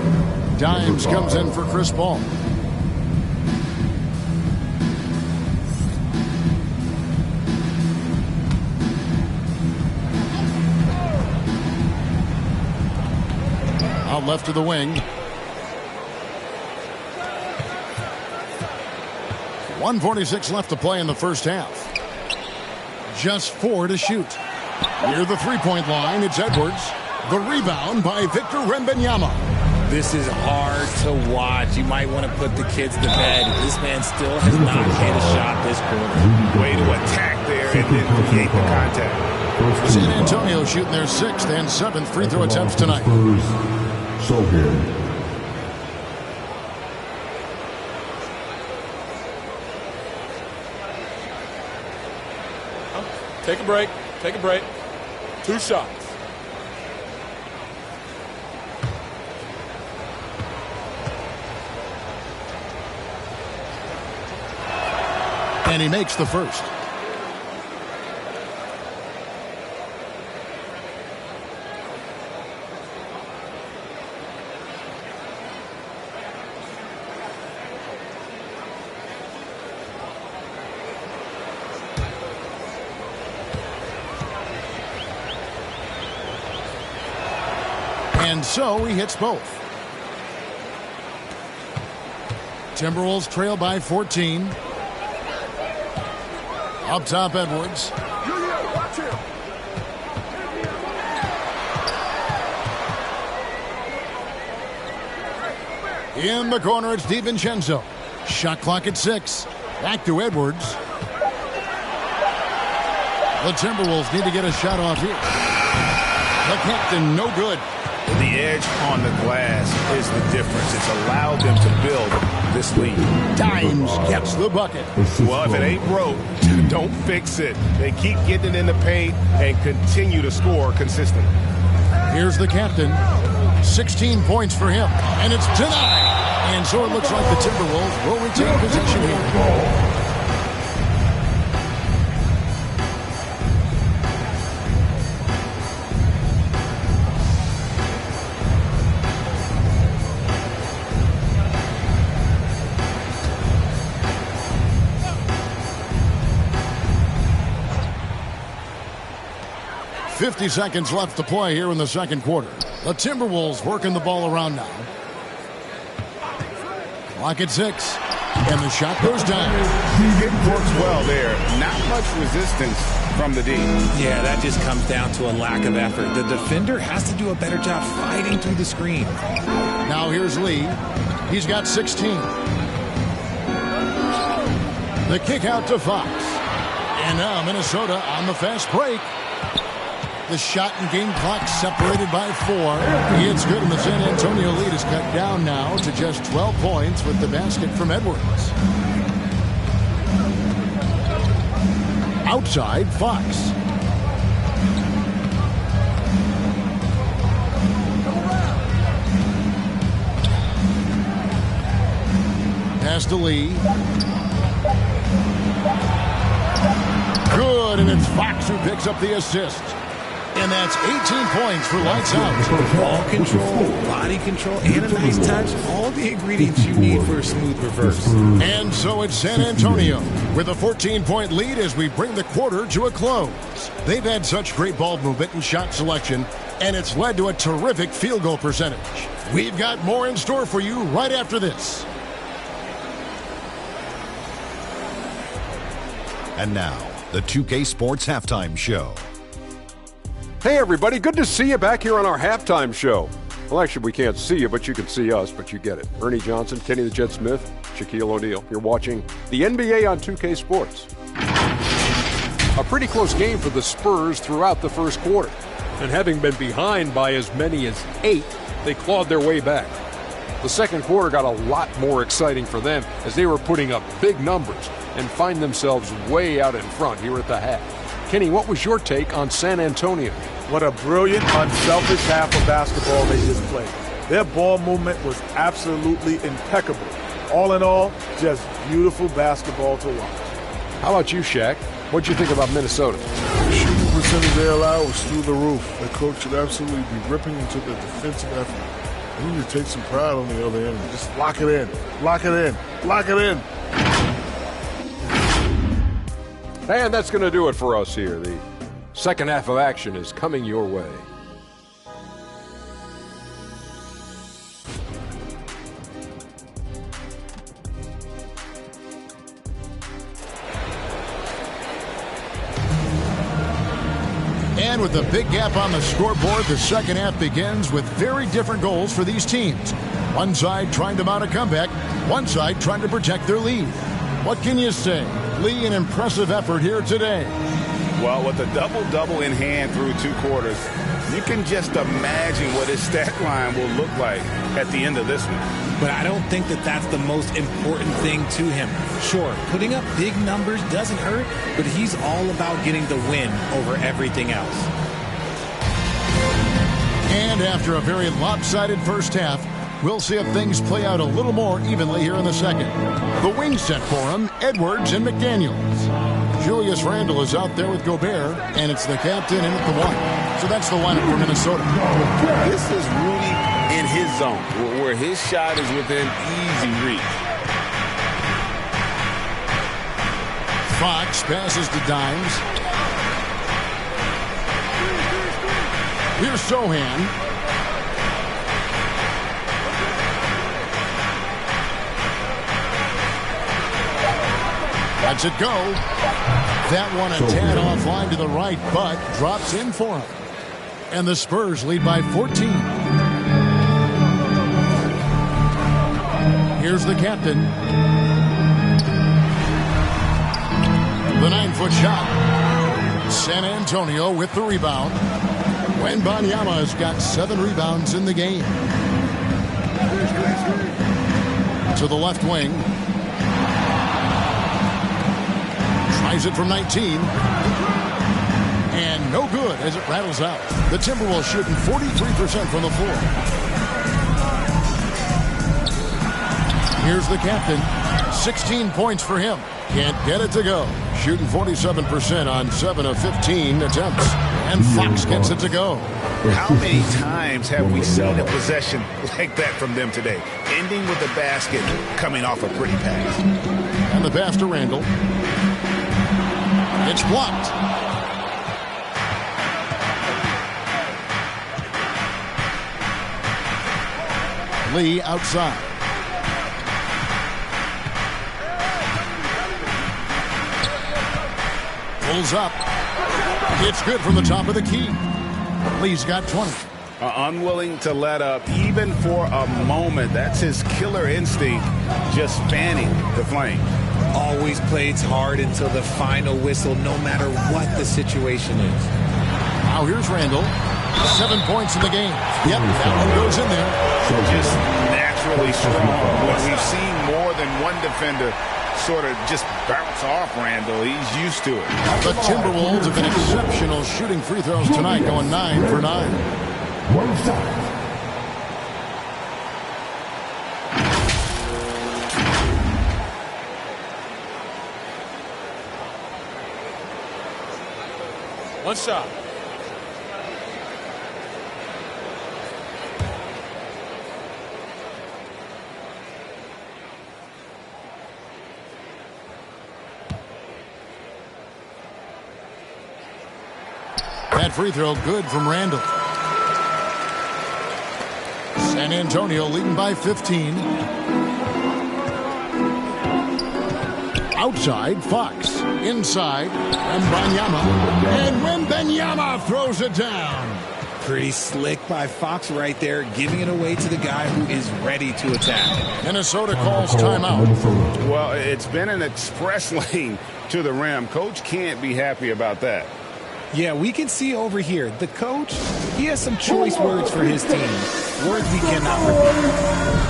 Speaker 1: Dimes comes in for Chris Paul. Out left to the wing. 1:46 left to play in the first half. Just 4 to shoot. Near the three-point line, it's Edwards. The rebound by Victor Wembanyama.
Speaker 3: This is hard to watch. You might want to put the kids to bed. This man still has not hit a shot this quarter.
Speaker 5: Way to attack there and then create the contact.
Speaker 1: San Antonio shooting their 6th and 7th free throw attempts tonight.
Speaker 4: Sohan.
Speaker 6: Take a break. Take a break. 2 shots.
Speaker 1: And he makes the first. And so he hits both. Timberwolves trail by 14. Up top, Edwards. In the corner, it's DiVincenzo. Shot clock at 6. Back to Edwards. The Timberwolves need to get a shot off here. The captain, no good.
Speaker 2: The edge on the glass is the difference. It's allowed them to build this lead.
Speaker 1: Dimes gets the bucket.
Speaker 5: Well, if it ain't broke, don't fix it. They keep getting it in the paint and continue to score consistently.
Speaker 1: Here's the captain. 16 points for him. And it's denied. And so it looks like the Timberwolves will retain possession here. .50 seconds left to play here in the second quarter. The Timberwolves working the ball around now. Clock at 6. And the shot goes down.
Speaker 2: It works well there. Not much resistance from the D.
Speaker 3: Yeah, that just comes down to a lack of effort. The defender has to do a better job fighting through the screen.
Speaker 1: Now here's Lee. He's got 16. The kick out to Fox. And now Minnesota on the fast break. The shot and game clock separated by 4. It's good, and the San Antonio lead is cut down now to just 12 points with the basket from Edwards. Outside, Fox. Pass to Lee. Good, and it's Fox who picks up the assist. And that's 18 points for lights out.
Speaker 3: Ball control, body control, and a nice touch. All the ingredients you need for a smooth reverse.
Speaker 1: And so it's San Antonio with a 14-point lead as we bring the quarter to a close. They've had such great ball movement and shot selection, and it's led to a terrific field goal percentage. We've got more in store for you right after this.
Speaker 8: And now, the 2K Sports Halftime Show.
Speaker 9: Hey everybody, good to see you back here on our halftime show. Well, actually, we can't see you, but you can see us, but you get it. Ernie Johnson, Kenny the Jet Smith, Shaquille O'Neal. You're watching the NBA on 2K Sports. A pretty close game for the Spurs throughout the first quarter. And having been behind by as many as 8, they clawed their way back. The second quarter got a lot more exciting for them as they were putting up big numbers and find themselves way out in front here at the half. Kenny, what was your take on San Antonio?
Speaker 10: What a brilliant, unselfish half of basketball they just played. Their ball movement was absolutely impeccable. All in all, just beautiful basketball to watch.
Speaker 9: How about you, Shaq? What'd you think about Minnesota?
Speaker 11: Shooting percentage they allow was through the roof. The coach should absolutely be ripping into the defensive effort. They need to take some pride on the other end and just lock it in, lock it in, lock it in.
Speaker 9: And that's going to do it for us here. The second half of action is coming your way.
Speaker 1: And with a big gap on the scoreboard, the second half begins with very different goals for these teams. One side trying to mount a comeback, one side trying to protect their lead. What can you say? Lee, an impressive effort here today.
Speaker 2: Well, with a double-double in hand through 2 quarters, you can just imagine what his stat line will look like at the end of this one.
Speaker 3: But I don't think that that's the most important thing to him. Sure, putting up big numbers doesn't hurt, but he's all about getting the win over everything else.
Speaker 1: And after a very lopsided first half, we'll see if things play out a little more evenly here in the second. The wing set for him, Edwards and McDaniels. Julius Randle is out there with Gobert, and it's the captain in at the 1. So that's the lineup for Minnesota.
Speaker 2: This is Rudy in his zone, where his shot is within easy reach.
Speaker 1: Fox passes to Dimes. Here's Sohan. Lets it go. That one a tad offline to the right, but drops in for him. And the Spurs lead by 14. Here's the captain. The 9-foot shot. San Antonio with the rebound. Wembanyama has got 7 rebounds in the game. To the left wing. Tries it from 19. And no good as it rattles out. The Timberwolves shooting 43% from the floor. Here's the captain. 16 points for him. Can't get it to go. Shooting 47% on 7 of 15 attempts. And Fox gets it to go.
Speaker 2: How many times have we seen a possession like that from them today? Ending with a basket, coming off a pretty pass.
Speaker 1: And the pass to Randle. It's blocked. Lee outside. Pulls up. It's good from the top of the key. Lee's got 20.
Speaker 2: Unwilling to let up even for a moment. That's his killer instinct, just fanning the flame.
Speaker 3: always plays hard until the final whistle, no matter what the situation is.
Speaker 1: Now here's Randall. 7 points in the game. Yep, that one goes in there.
Speaker 2: Just naturally strong. When we've seen more than one defender sort of just bounce off Randall, he's used to it.
Speaker 1: The Timberwolves have been exceptional shooting free throws tonight, going 9 for 9.
Speaker 4: One shot.
Speaker 6: One shot.
Speaker 1: That free throw good from Randall. San Antonio leading by 15. Outside, Fox. Inside, Wembanyama. And Wembanyama throws it down.
Speaker 3: Pretty slick by Fox right there, giving it away to the guy who is ready to attack.
Speaker 1: Minnesota calls timeout.
Speaker 2: Well, it's been an express lane to the rim. Coach can't be happy about that.
Speaker 3: Yeah, we can see over here, the coach, he has some choice words for his team. Words we cannot repeat.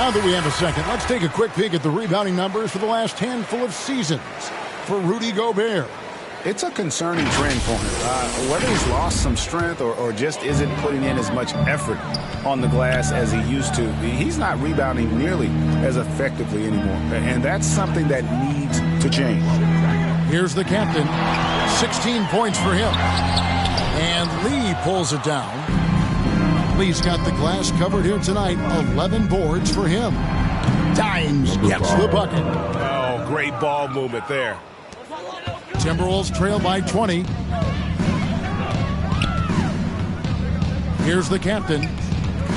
Speaker 1: Now that we have a second, let's take a quick peek at the rebounding numbers for the last handful of seasons for Rudy Gobert.
Speaker 2: It's a concerning trend for him. Whether he's lost some strength or just isn't putting in as much effort on the glass as he used to, he's not rebounding nearly as effectively anymore. And that's something that needs to change.
Speaker 1: Here's the captain. 16 points for him. And Lee pulls it down. Lee's got the glass covered here tonight. 11 boards for him. Dimes gets the bucket.
Speaker 5: Oh, great ball movement there.
Speaker 1: Timberwolves trail by 20. Here's the captain.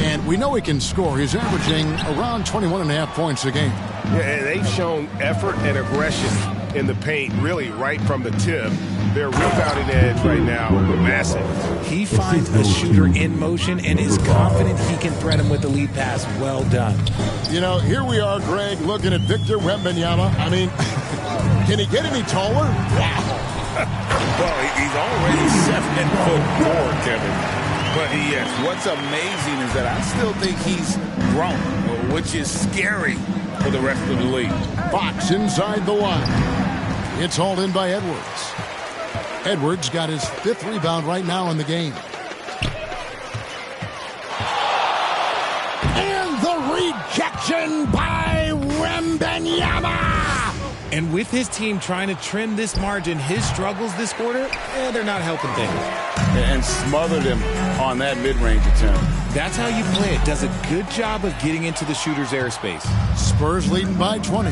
Speaker 1: And we know he can score. He's averaging around 21.5 points a game.
Speaker 5: Yeah, they've shown effort and aggression in the paint, really right from the tip. Their rebounding edge right now massive.
Speaker 3: He finds a shooter in motion and is confident he can thread him with the lead pass. Well done.
Speaker 1: You know, here we are, Greg, looking at Victor Wembanyama. I mean, can he get any taller? Wow.
Speaker 2: Well, he's already 7'4", Kevin. But yes, what's amazing is that I still think he's grown, which is scary for the rest of the league.
Speaker 1: Fox inside the line. It's hauled in by Edwards. Edwards got his 5th rebound right now in the game. And the rejection by Wembanyama.
Speaker 3: And with his team trying to trim this margin, his struggles this quarter, they're not helping things.
Speaker 2: And smothered him on that mid-range attempt.
Speaker 3: That's how you play it. Does a good job of getting into the shooter's airspace.
Speaker 1: Spurs leading by 20.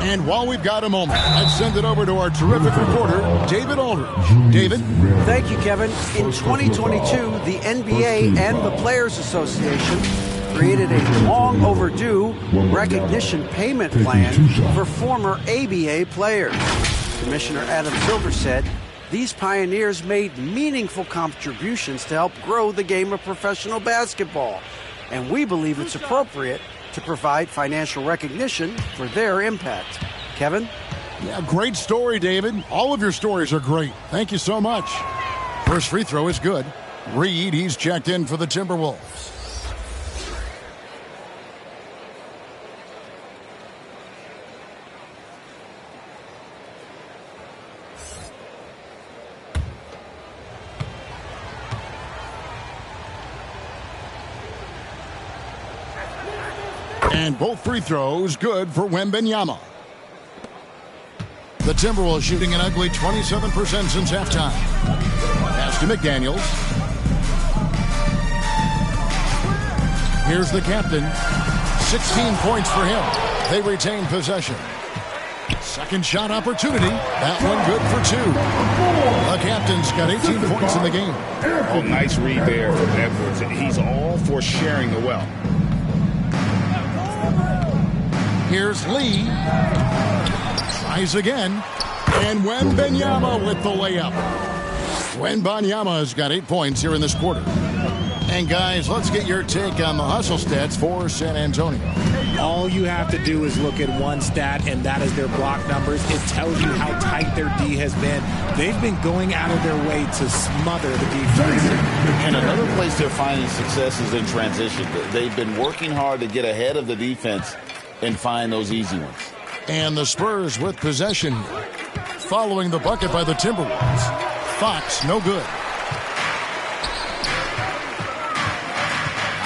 Speaker 1: And while we've got a moment, let's send it over to our terrific reporter, David Aldridge. David?
Speaker 7: Thank you, Kevin. In 2022, the NBA and the Players Association created a long overdue recognition payment plan for former ABA players. Commissioner Adam Silver said these pioneers made meaningful contributions to help grow the game of professional basketball, and we believe it's appropriate to provide financial recognition for their impact. Kevin?
Speaker 1: Yeah, great story, David. All of your stories are great. Thank you so much. First free throw is good. Reed, he's checked in for the Timberwolves. And both free throws good for Wembanyama. The Timberwolves shooting an ugly 27% since halftime. Pass to McDaniels. Here's the captain. 16 points for him. They retain possession. Second shot opportunity. That one good for 2. The captain's got 18 points in the game.
Speaker 2: Oh, nice read there from Edwards. He's all for sharing the wealth.
Speaker 1: Here's Lee. Tries again. And Wembanyama with the layup. Wembanyama has got 8 points here in this quarter. And guys, let's get your take on the hustle stats for San Antonio.
Speaker 3: All you have to do is look at one stat, and that is their block numbers. It tells you how tight their D has been. They've been going out of their way to smother the defense.
Speaker 12: And another place they're finding success is in transition. They've been working hard to get ahead of the defense and find those easy ones.
Speaker 1: And the Spurs with possession here. Following the bucket by the Timberwolves. Fox, no good.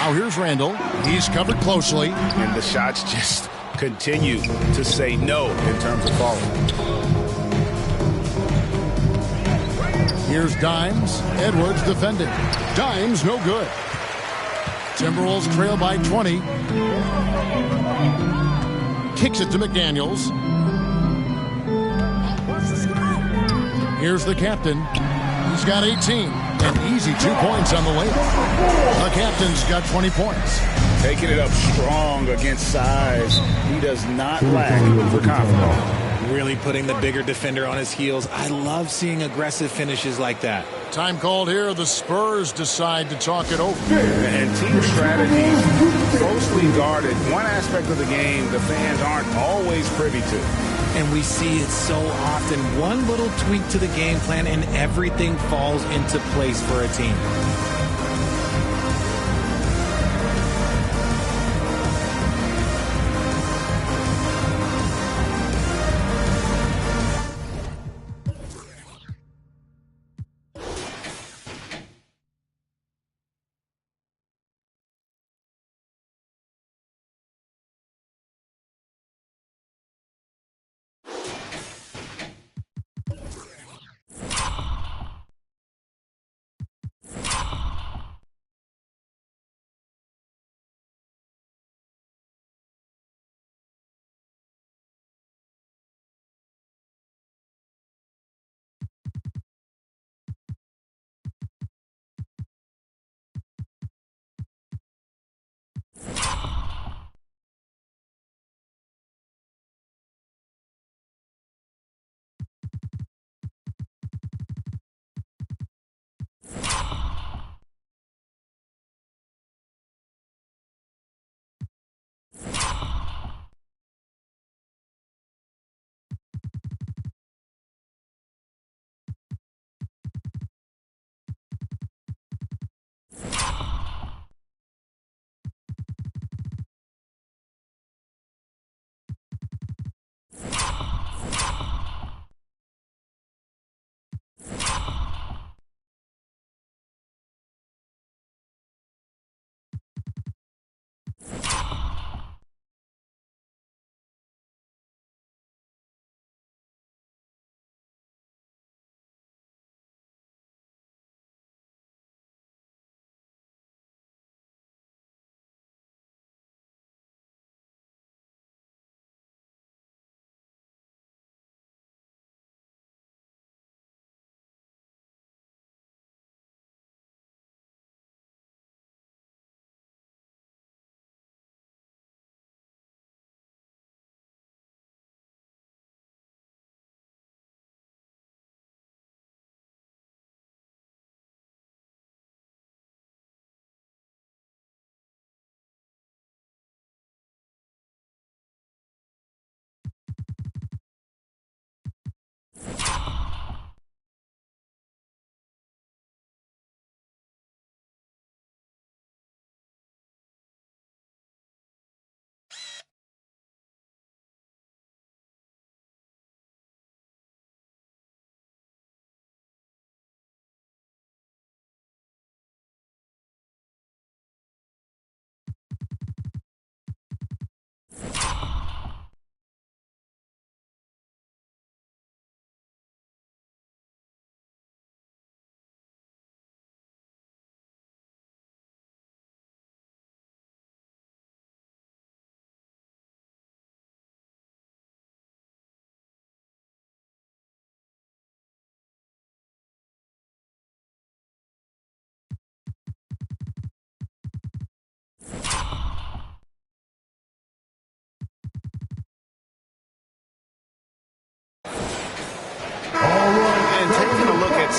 Speaker 1: Now here's Randall. He's covered closely.
Speaker 2: And the shots just continue to say no in terms of falling.
Speaker 1: Here's Dimes. Edwards defending. Dimes, no good. Timberwolves trail by 20. Kicks it to McDaniels. Here's the captain. He's got 18. And easy 2 points on the way. The captain's got 20 points.
Speaker 2: Taking it up strong against size. He does not lack for confidence.
Speaker 3: Really putting the bigger defender on his heels. I love seeing aggressive finishes like that.
Speaker 1: Time called here. The Spurs decide to talk it over.
Speaker 2: And team strategy closely guarded. One aspect of the game the fans aren't always privy to.
Speaker 3: And we see it so often. One little tweak to the game plan and everything falls into place for a team.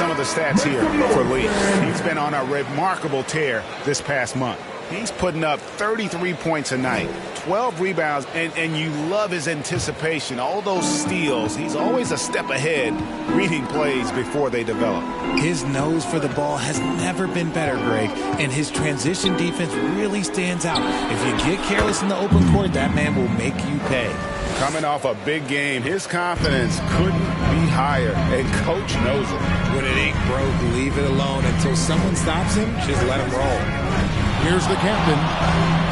Speaker 2: some of the stats here for Lee. He's been on a remarkable tear this past month. He's putting up 33 points a night, 12 rebounds, and you love his anticipation. All those steals, he's always a step ahead, reading plays before they develop.
Speaker 3: His nose for the ball has never been better, Greg, and his transition defense really stands out. If you get careless in the open court, that man will make you pay.
Speaker 2: Coming off a big game, his confidence couldn't be higher, and Coach knows it.
Speaker 3: When it ain't broke, leave it alone until someone stops him. Just let him roll.
Speaker 1: Here's the captain.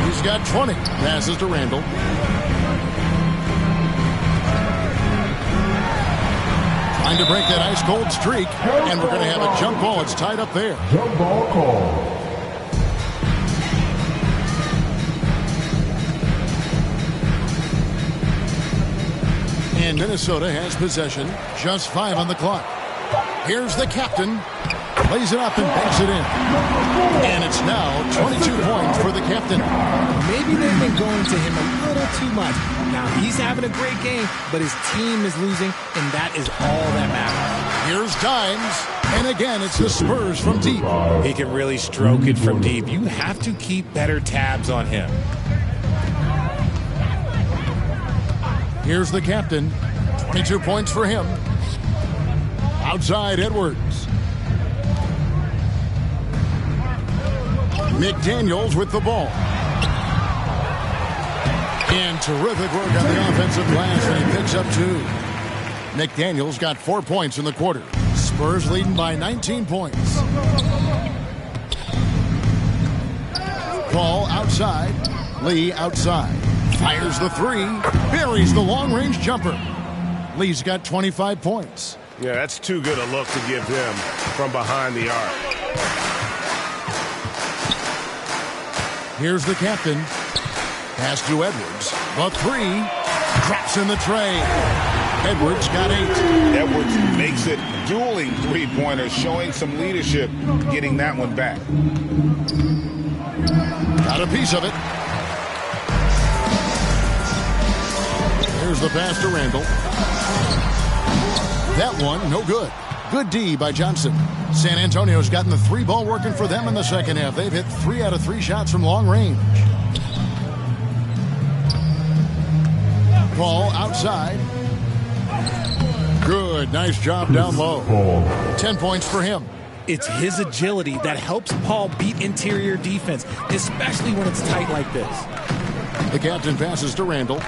Speaker 1: He's got 20. Passes to Randall. Trying to break that ice-cold streak, and we're going to have a jump ball. It's tied up there.
Speaker 4: Jump ball call.
Speaker 1: And Minnesota has possession. Just 5 on the clock. Here's the captain. Plays it up and banks it in. And it's now 22 points for the captain.
Speaker 3: Maybe they've been going to him a little too much. Now, he's having a great game, but his team is losing, and that is all that matters.
Speaker 1: Here's Dimes. And again, it's the Spurs from deep.
Speaker 3: He can really stroke it from deep. You have to keep better tabs on him.
Speaker 1: Here's the captain. 22 points for him. Outside, Edwards. McDaniels with the ball. And terrific work on the offensive glass, and he picks up 2. McDaniels got 4 points in the quarter. Spurs leading by 19 points. Ball outside. Lee outside. Fires the 3. Buries the long-range jumper. Lee's got 25 points.
Speaker 5: Yeah, that's too good a look to give him from behind the arc.
Speaker 1: Here's the captain. Pass to Edwards. The 3. Drops in the tray. Edwards got 8.
Speaker 2: Edwards makes it dueling three-pointers, showing some leadership, getting that one back.
Speaker 1: Got a piece of it. Here's the pass to Randall. That one, no good. Good D by Johnson. San Antonio's gotten the 3 ball working for them in the second half. They've hit 3 out of 3 shots from long range. Ball outside. Good. Nice job down low. 10 points for him.
Speaker 3: It's his agility that helps Paul beat interior defense, especially when it's tight like this.
Speaker 1: The captain passes to Randall.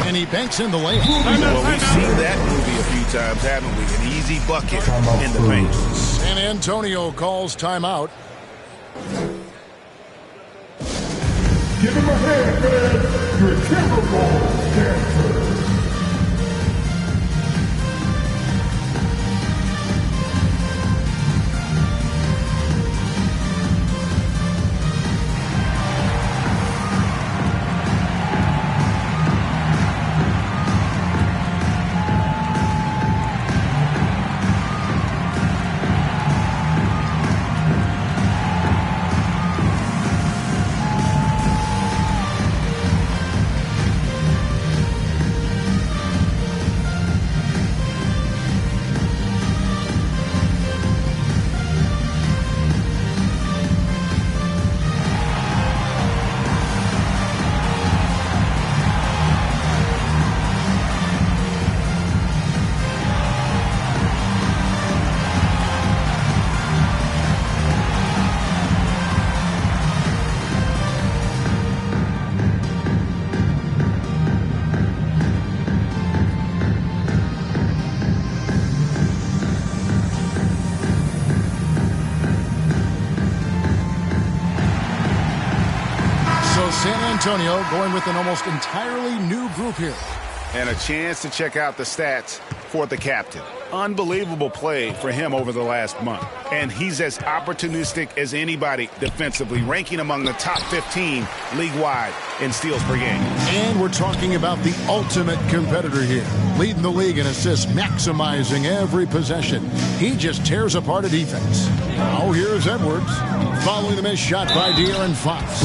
Speaker 1: And he banks in the layup.
Speaker 2: Well, we've seen that movie a few times, haven't we? An easy bucket in the paint.
Speaker 1: San Antonio calls timeout.
Speaker 4: Give him a hand, man. Your Timberwolves dancer.
Speaker 1: San Antonio going with an almost entirely new group here.
Speaker 2: And a chance to check out the stats for the captain. Unbelievable play for him over the last month. And he's as opportunistic as anybody defensively, ranking among the top 15 league-wide in steals per game.
Speaker 1: And we're talking about the ultimate competitor here. Leading the league in assists, maximizing every possession. He just tears apart a defense. Now here's Edwards, following the missed shot by De'Aaron Fox.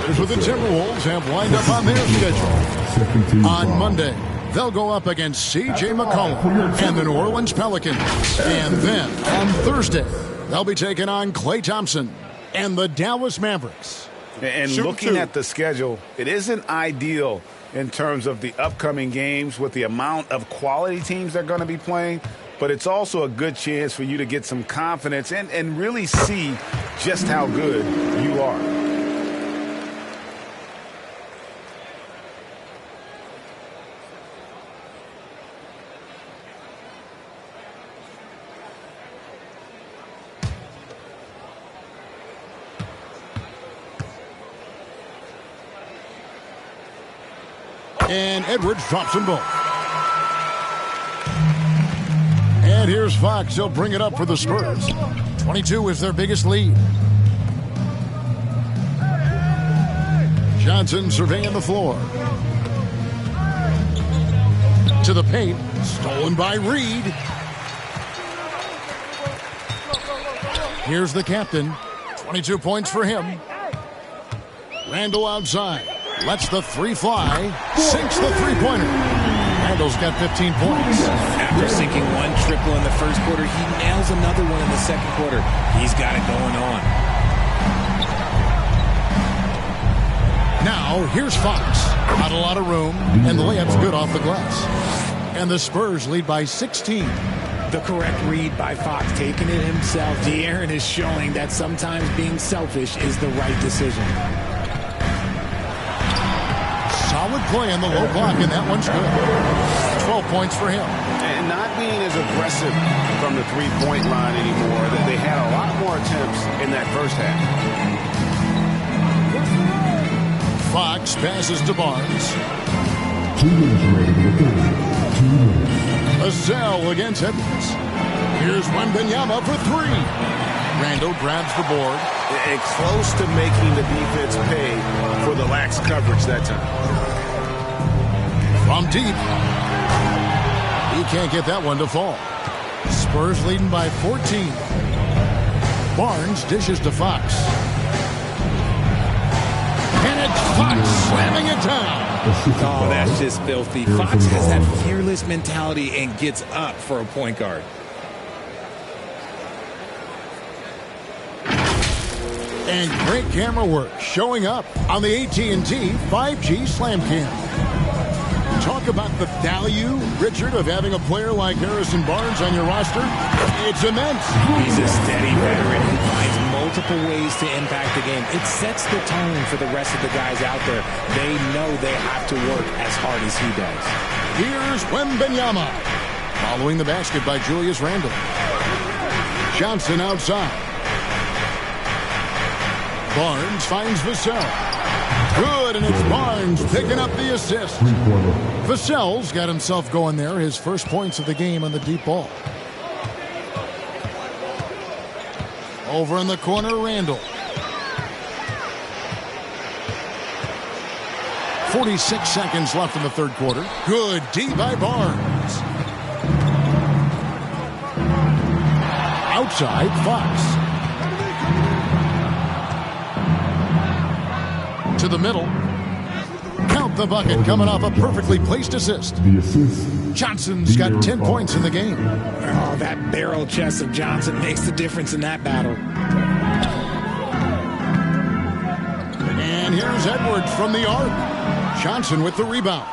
Speaker 1: Here's what the Timberwolves have lined up on their schedule. On Monday, they'll go up against C.J. McCollum and the New Orleans Pelicans. And then on Thursday, they'll be taking on Klay Thompson and the Dallas Mavericks.
Speaker 2: And looking at the schedule, it isn't ideal in terms of the upcoming games with the amount of quality teams they're going to be playing, but it's also a good chance for you to get some confidence and really see just how good you are.
Speaker 1: And Edwards drops them both. And here's Fox. He'll bring it up for the Spurs. 22 is their biggest lead. Johnson surveying the floor. To the paint. Stolen by Reed. Here's the captain. 22 points for him. Randall outside. Lets the three fly. Sinks the three-pointer. Randall's got 15 points.
Speaker 3: After sinking one triple in the first quarter, he nails another one in the second quarter. He's got it going on.
Speaker 1: Now, here's Fox. Not a lot of room, and the layup's good off the glass. And the Spurs lead by 16.
Speaker 3: The correct read by Fox, taking it himself. De'Aaron is showing that sometimes being selfish is the right decision.
Speaker 1: Solid play on the low block, and that one's good. 12 points for him.
Speaker 2: And not being as aggressive from the three-point line anymore. They had a lot more attempts in that first half.
Speaker 1: Fox passes to Barnes.
Speaker 4: 2 minutes remaining in the third. 2 minutes.
Speaker 1: A cell against Edwards. Here's Wembanyama for three. Randall grabs the board.
Speaker 5: And close to making the defense pay for the lax coverage that time.
Speaker 1: From deep. He can't get that one to fall. Spurs leading by 14. Barnes dishes to Fox. And it's Fox slamming it down.
Speaker 3: Oh, that's just filthy. Fox has that fearless mentality and gets up for a point guard.
Speaker 1: And great camera work showing up on the AT&T 5G Slam Cam. Talk about the value, Richard, of having a player like Harrison Barnes on your roster. It's immense.
Speaker 3: He's a steady veteran who finds multiple ways to impact the game. It sets the tone for the rest of the guys out there. They know they have to work as hard as he does.
Speaker 1: Here's Wembanyama. Following the basket by Julius Randle. Johnson outside. Barnes finds Vassell. Good, and it's Barnes picking up the assist. Vassell's got himself going there. His first points of the game on the deep ball. Over in the corner, Randall. 46 seconds left in the third quarter. Good D by Barnes. Outside, Fox. To the middle. Count the bucket coming off a perfectly placed assist.
Speaker 4: The assist.
Speaker 1: Johnson's got 10 points in the game.
Speaker 3: Oh, that barrel chest of Johnson makes the difference in that battle.
Speaker 1: And here's Edwards from the arc. Johnson with the rebound.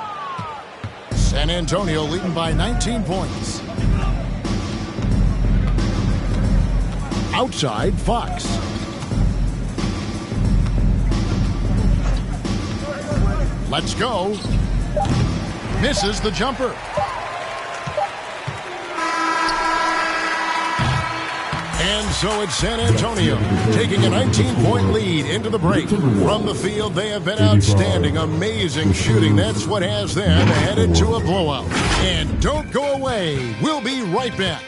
Speaker 1: San Antonio leading by 19 points. Outside, Fox. Let's go. Misses the jumper. And so it's San Antonio taking a 19-point lead into the break. From the field, they have been outstanding. Amazing shooting. That's what has them headed to a blowout. And don't go away. We'll be right back.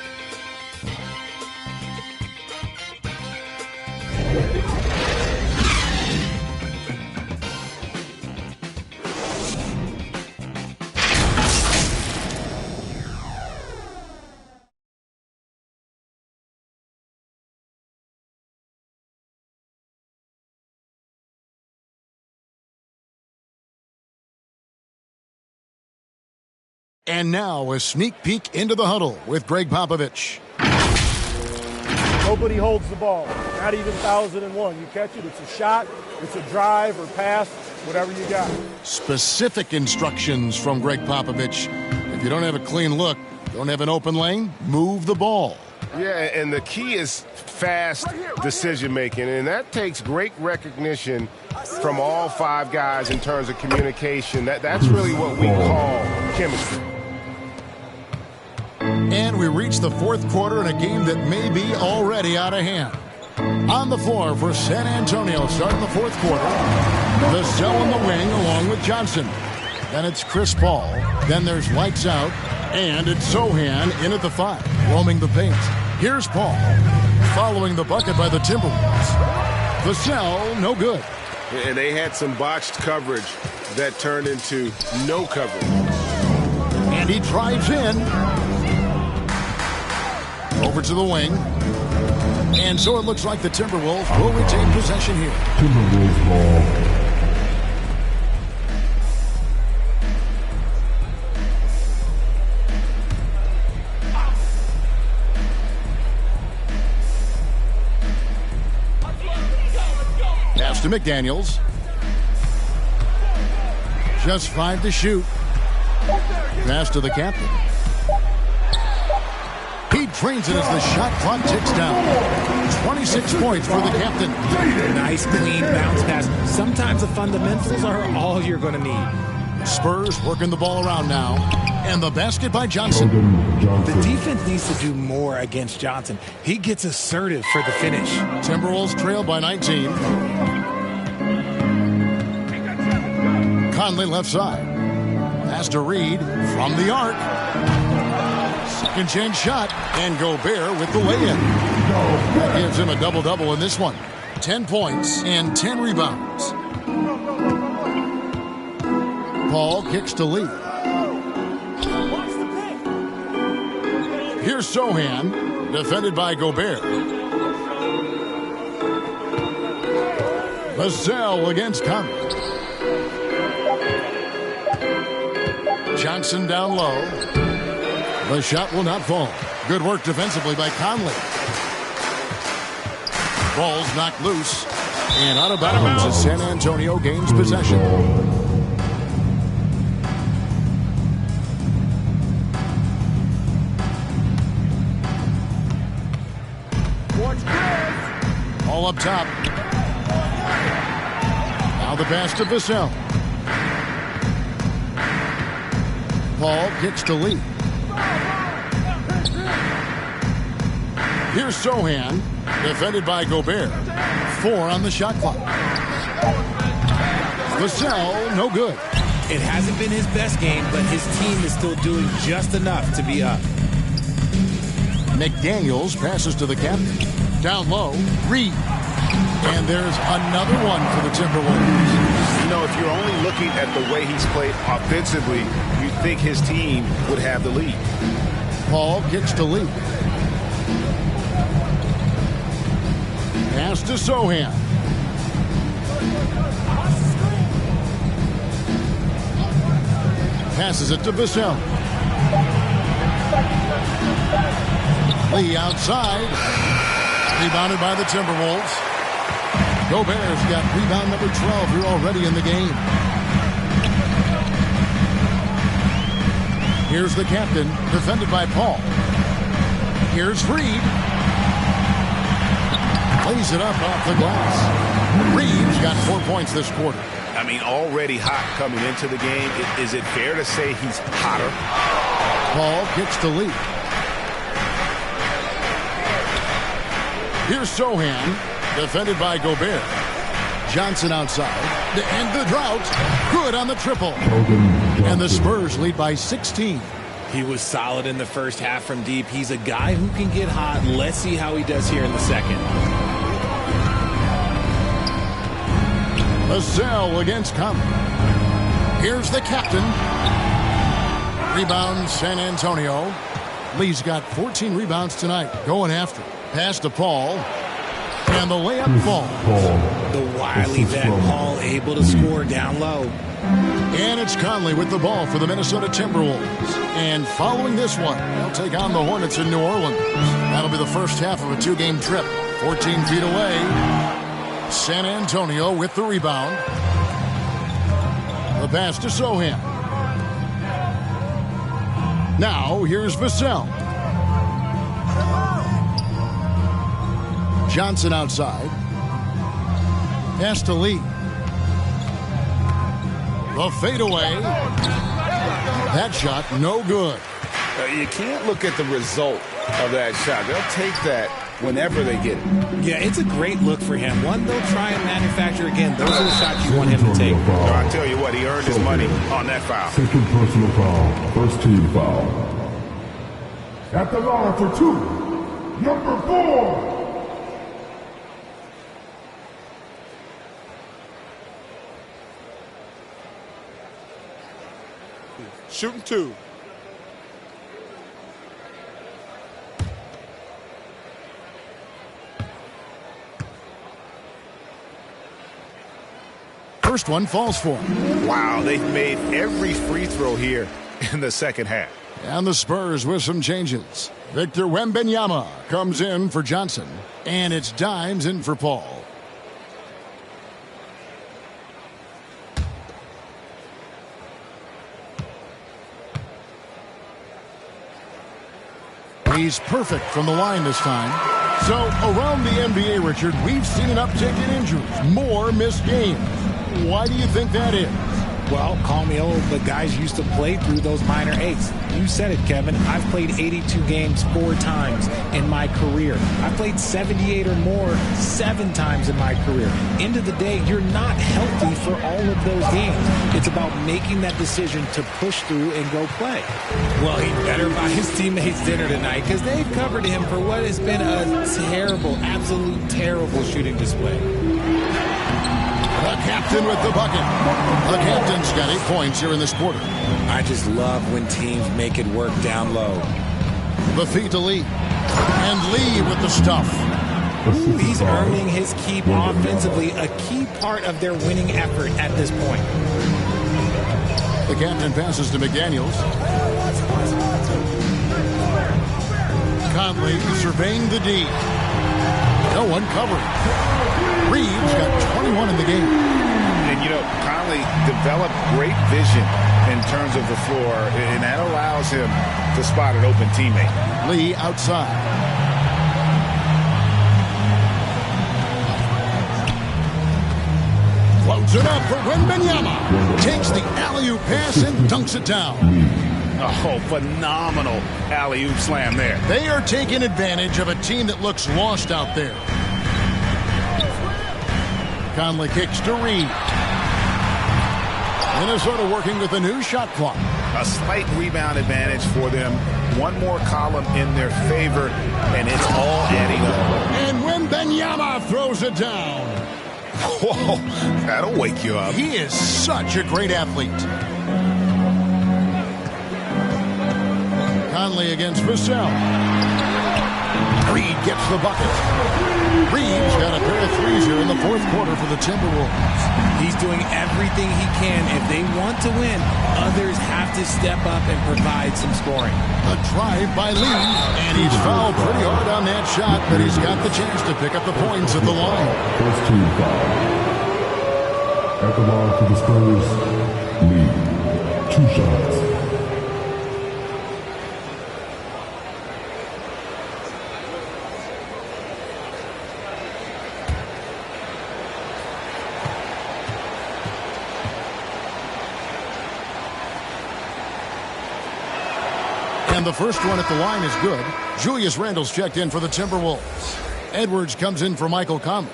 Speaker 1: And now a sneak peek into the huddle with Greg Popovich.
Speaker 10: Nobody holds the ball, not even 1,001. You catch it, it's a shot, it's a drive or pass, whatever you got.
Speaker 1: Specific instructions from Greg Popovich. If you don't have a clean look, don't have an open lane, move the ball.
Speaker 5: Yeah, and the key is fast decision-making, and that takes great recognition from all 5 guys in terms of communication. That's really what we call chemistry.
Speaker 1: And we reach the fourth quarter in a game that may be already out of hand. On the floor for San Antonio, starting the fourth quarter, Vassell in the wing along with Johnson. Then it's Chris Paul. Then there's lights out. And it's Sochan in at the 5, roaming the paint. Here's Paul, following the bucket by the Timberwolves. Vassell, no good.
Speaker 5: And they had some botched coverage that turned into no coverage.
Speaker 1: And he drives in. Over to the wing. And so it looks like the Timberwolves will retain possession here.
Speaker 4: Timberwolves ball.
Speaker 1: Pass to McDaniels. Just 5 to shoot. Pass to the captain. He drains it as the shot clock ticks down. 26 points for the captain.
Speaker 3: Nice, clean bounce pass. Sometimes the fundamentals are all you're going to need.
Speaker 1: Spurs working the ball around now. And the basket by Johnson.
Speaker 3: The defense needs to do more against Johnson. He gets assertive for the finish.
Speaker 1: Timberwolves trail by 19. Conley left side. Pass to Reed from the arc. Second chance shot. And Gobert with the lay-in. That gives him a double-double in this one. 10 points and 10 rebounds. Paul kicks to Lee. Here's Sochan, defended by Gobert. Vassell against Conley. Johnson down low. The shot will not fall. Good work defensively by Conley. Ball's knocked loose. And out of bounds as San Antonio gains possession. All up top. Now the pass to Vassell. Paul kicks to Lee. Here's Sochan, defended by Gobert. 4 on the shot clock. Vassell, no good.
Speaker 3: It hasn't been his best game, but his team is still doing just enough to be up.
Speaker 1: McDaniels passes to the captain. Down low, Reed. And there's another one for the Timberwolves.
Speaker 5: You know, if you're only looking at the way he's played offensively, you'd think his team would have the lead.
Speaker 1: Paul kicks to Lee. Pass to Sochan. Passes it to Vassell. Lee outside. Rebounded by the Timberwolves. Gobert's got rebound number 12 here already in the game. Here's the captain, defended by Paul. Here's Reed. Lays it up off the glass. Reed's got 4 points this quarter.
Speaker 2: I mean, already hot coming into the game. Is it fair to say he's hotter?
Speaker 1: Paul kicks to Lee. Here's Sochan, defended by Gobert. Johnson outside to end the drought. Good on the triple. And the Spurs lead by 16.
Speaker 3: He was solid in the first half from deep. He's a guy who can get hot. Let's see how he does here in the second.
Speaker 1: Vassell against Conley. Here's the captain. Rebound San Antonio. Lee's got 14 rebounds tonight. Going after. Pass to Paul. And the layup falls.
Speaker 3: The wily vet, Paul able to score down low.
Speaker 1: And it's Conley with the ball for the Minnesota Timberwolves. And following this one, they'll take on the Hornets in New Orleans. That'll be the first half of a 2-game trip. 14 feet away. San Antonio with the rebound. The pass to Sohan. Now, here's Vassell. Johnson outside. Pass to Lee. The fadeaway. That shot, no good.
Speaker 2: You can't look at the result of that shot. They'll take that whenever they get it.
Speaker 3: Yeah, it's a great look for him. One they'll try and manufacture again. Those are the shots you want him to take.
Speaker 2: I tell you what, he earned his money on that foul.
Speaker 4: Second personal foul. First team foul. At the line for 2, number 4.
Speaker 5: Shooting 2.
Speaker 1: First one falls for him.
Speaker 2: Wow, they've made every free throw here in the second half.
Speaker 1: And the Spurs with some changes. Victor Wembanyama comes in for Johnson. And it's Dimes in for Paul. He's perfect from the line this time. So around the NBA, Richard, we've seen an uptick in injuries. More missed games. Why do you think that is?
Speaker 3: Well, call me old, but guys used to play through those minor aches. You said it, Kevin. I've played 82 games 4 times in my career. I've played 78 or more 7 times in my career. End of the day, you're not healthy for all of those games. It's about making that decision to push through and go play. Well, he better buy his teammates dinner tonight because they've covered him for what has been a terrible, absolute terrible shooting display.
Speaker 1: The captain with the bucket. The captain's got 8 points here in this quarter.
Speaker 3: I just love when teams make it work down low.
Speaker 1: The feed to Lee. And Lee with the stuff.
Speaker 3: He's earning his keep offensively, a key part of their winning effort at this point.
Speaker 1: The captain passes to McDaniels. Conley surveying the D. No one covering. Reeves got 21 in the game.
Speaker 2: And, you know, Conley developed great vision in terms of the floor, and that allows him to spot an open teammate.
Speaker 1: Lee outside. Floats it up for Wembanyama. Takes the alley-oop pass and dunks it down.
Speaker 2: Oh, phenomenal alley-oop slam there.
Speaker 1: They are taking advantage of a team that looks lost out there. Conley kicks to Reed. Minnesota working with a new shot clock.
Speaker 2: A slight rebound advantage for them. One more column in their favor, and it's all adding up.
Speaker 1: And Wembanyama throws it down.
Speaker 2: Whoa, that'll wake you up.
Speaker 1: He is such a great athlete. Conley against Vassell. Reed gets the bucket. Reed's got a pair of threes here in the 4th quarter for the Timberwolves.
Speaker 3: He's doing everything he can. If they want to win, others have to step up and provide some scoring.
Speaker 1: A drive by Lee, and he's fouled pretty hard on that shot, but he's got the chance to pick up the points at the line.
Speaker 4: First team foul. At the line for the Spurs, Lee. 2 shots.
Speaker 1: And the first one at the line is good. Julius Randle's checked in for the Timberwolves. Edwards comes in for Michael Conley.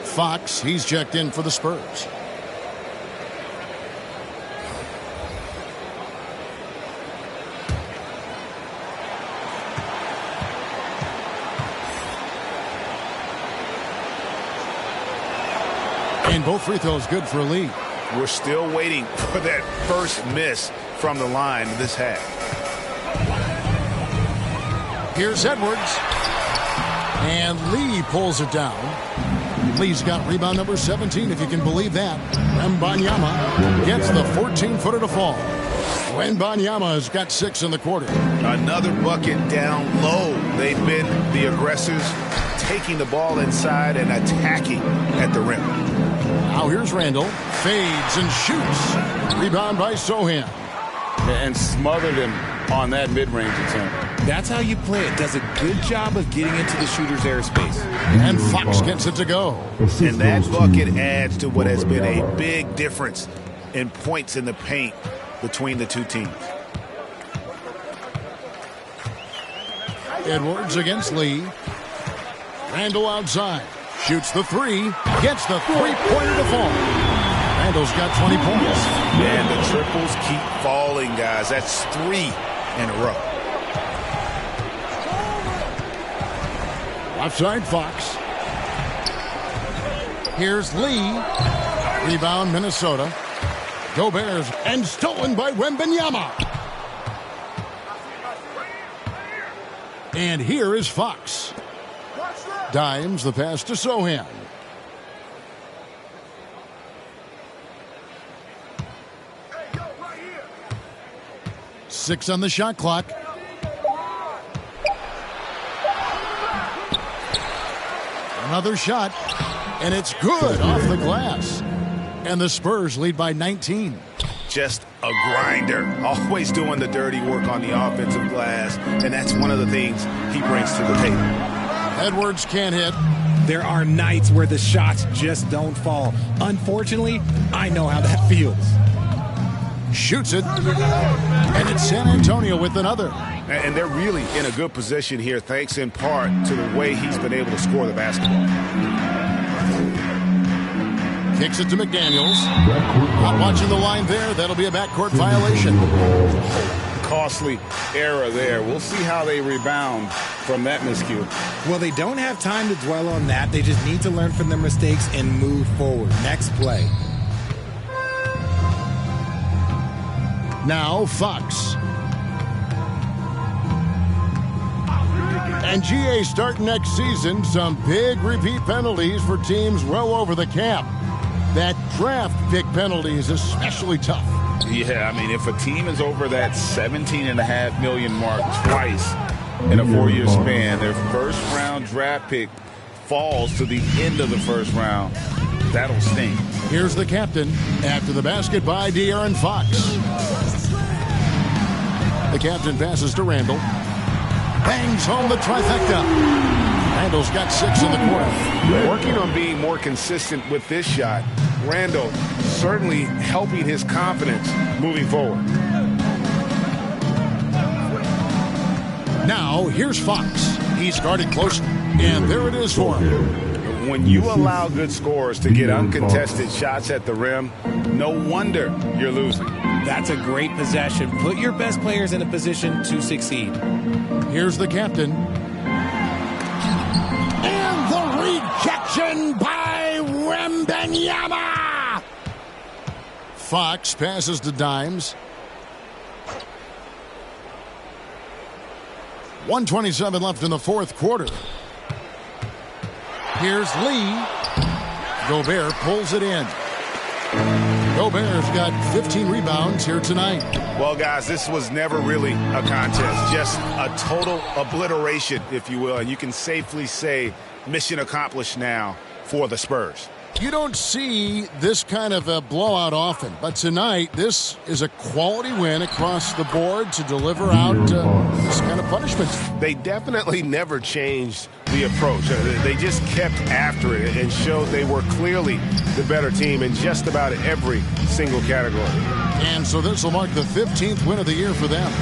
Speaker 1: Fox, he's checked in for the Spurs. And both free throws good for Lee.
Speaker 2: We're still waiting for that first miss from the line this half.
Speaker 1: Here's Edwards. And Lee pulls it down. Lee's got rebound number 17, if you can believe that. Wembanyama gets the 14-footer to fall. Wembanyama has got 6 in the quarter.
Speaker 2: Another bucket down low. They've been the aggressors, taking the ball inside and attacking at the rim.
Speaker 1: Now here's Randall. Fades and shoots. Rebound by Sochan.
Speaker 12: And smothered him on that mid-range attempt.
Speaker 3: That's how you play it. Does a good job of getting into the shooter's airspace.
Speaker 1: And Fox gets it to go.
Speaker 2: And that bucket adds to what has been a big difference in points in the paint between the two teams.
Speaker 1: Edwards against Lee. Randall outside. Shoots the 3. Gets the three-pointer to fall. Randall's got 20 points.
Speaker 2: And the triples keep falling, guys. That's 3 in a row.
Speaker 1: Offside Fox. Here's Lee. Rebound Minnesota. Gobert and stolen by Wembanyama. And here is Fox. Dimes the pass to Sochan. Six on the shot clock. Another shot, and it's good off the glass. And the Spurs lead by 19.
Speaker 2: Just a grinder, always doing the dirty work on the offensive glass, and that's one of the things he brings to the table.
Speaker 1: Edwards can't hit.
Speaker 3: There are nights where the shots just don't fall. Unfortunately, I know how that feels.
Speaker 1: Shoots it, and it's San Antonio with another.
Speaker 2: And they're really in a good position here, thanks in part to the way he's been able to score the basketball.
Speaker 1: Kicks it to McDaniels. Not watching the line there. That'll be a backcourt violation.
Speaker 12: Costly error there. We'll see how they rebound from that miscue.
Speaker 3: Well, they don't have time to dwell on that. They just need to learn from their mistakes and move forward. Next play.
Speaker 1: Now Fox. And GA starting next season, some big repeat penalties for teams well over the cap. That draft pick penalty is especially tough.
Speaker 12: Yeah, I mean, if a team is over that $17.5 million mark twice in a 4-year span, their first-round draft pick falls to the end of the first round. That'll sting.
Speaker 1: Here's the captain after the basket by De'Aaron Fox. The captain passes to Randall. Bangs home the trifecta. Randall's got 6 in the quarter.
Speaker 2: Working on being more consistent with this shot. Randall certainly helping his confidence moving forward.
Speaker 1: Now, here's Fox. He's guarded close, and there it is for him.
Speaker 2: When you allow good scorers to get uncontested shots at the rim, no wonder you're losing.
Speaker 3: That's a great possession. Put your best players in a position to succeed.
Speaker 1: Here's the captain. And the rejection by Wembanyama. Fox passes to Dimes. 1:27 left in the fourth quarter. Here's Lee. Gobert pulls it in. Gobert's got 15 rebounds here tonight.
Speaker 2: Well, guys, this was never really a contest. Just a total obliteration, if you will. And you can safely say mission accomplished now for the Spurs.
Speaker 1: You don't see this kind of a blowout often, but tonight this is a quality win across the board to deliver out this kind of punishment.
Speaker 5: They definitely never changed the approach. They just kept after it and showed they were clearly the better team in just about every single category.
Speaker 1: And so this will mark the 15th win of the year for them.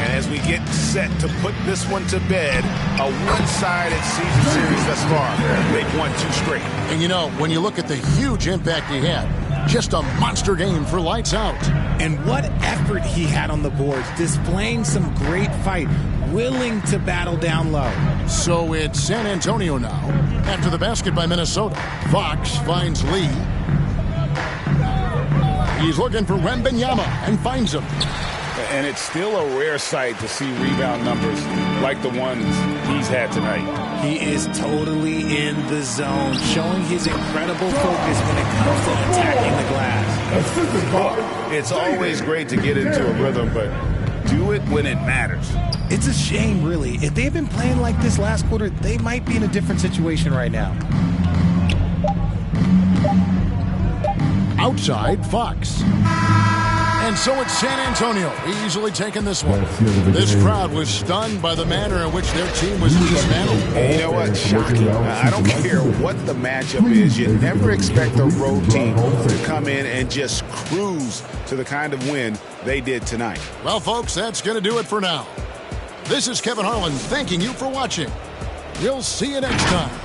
Speaker 2: And as we get set to put this one to bed, a one-sided season series thus far. They've won 2 straight.
Speaker 1: And you know, when you look at the huge impact he had, just a monster game for lights out.
Speaker 3: And what effort he had on the boards, displaying some great fight, willing to battle down low.
Speaker 1: So it's San Antonio now. After the basket by Minnesota, Fox finds Lee. He's looking for Wembanyama and finds him.
Speaker 12: And it's still a rare sight to see rebound numbers like the ones he's had tonight.
Speaker 3: He is totally in the zone, showing his incredible focus when it comes to attacking the glass.
Speaker 5: It's always great to get into a rhythm, but do it when it matters.
Speaker 3: It's a shame, really. If they've been playing like this last quarter, they might be in a different situation right now.
Speaker 1: Outside, Fox. And so it's San Antonio, easily taking this one. This crowd was stunned by the manner in which their team was dismantled.
Speaker 2: You know what? Shocking. I don't care what the matchup is. You never expect a road team to come in and just cruise to the kind of win they did tonight.
Speaker 1: Well, folks, that's going to do it for now. This is Kevin Harlan thanking you for watching. We'll see you next time.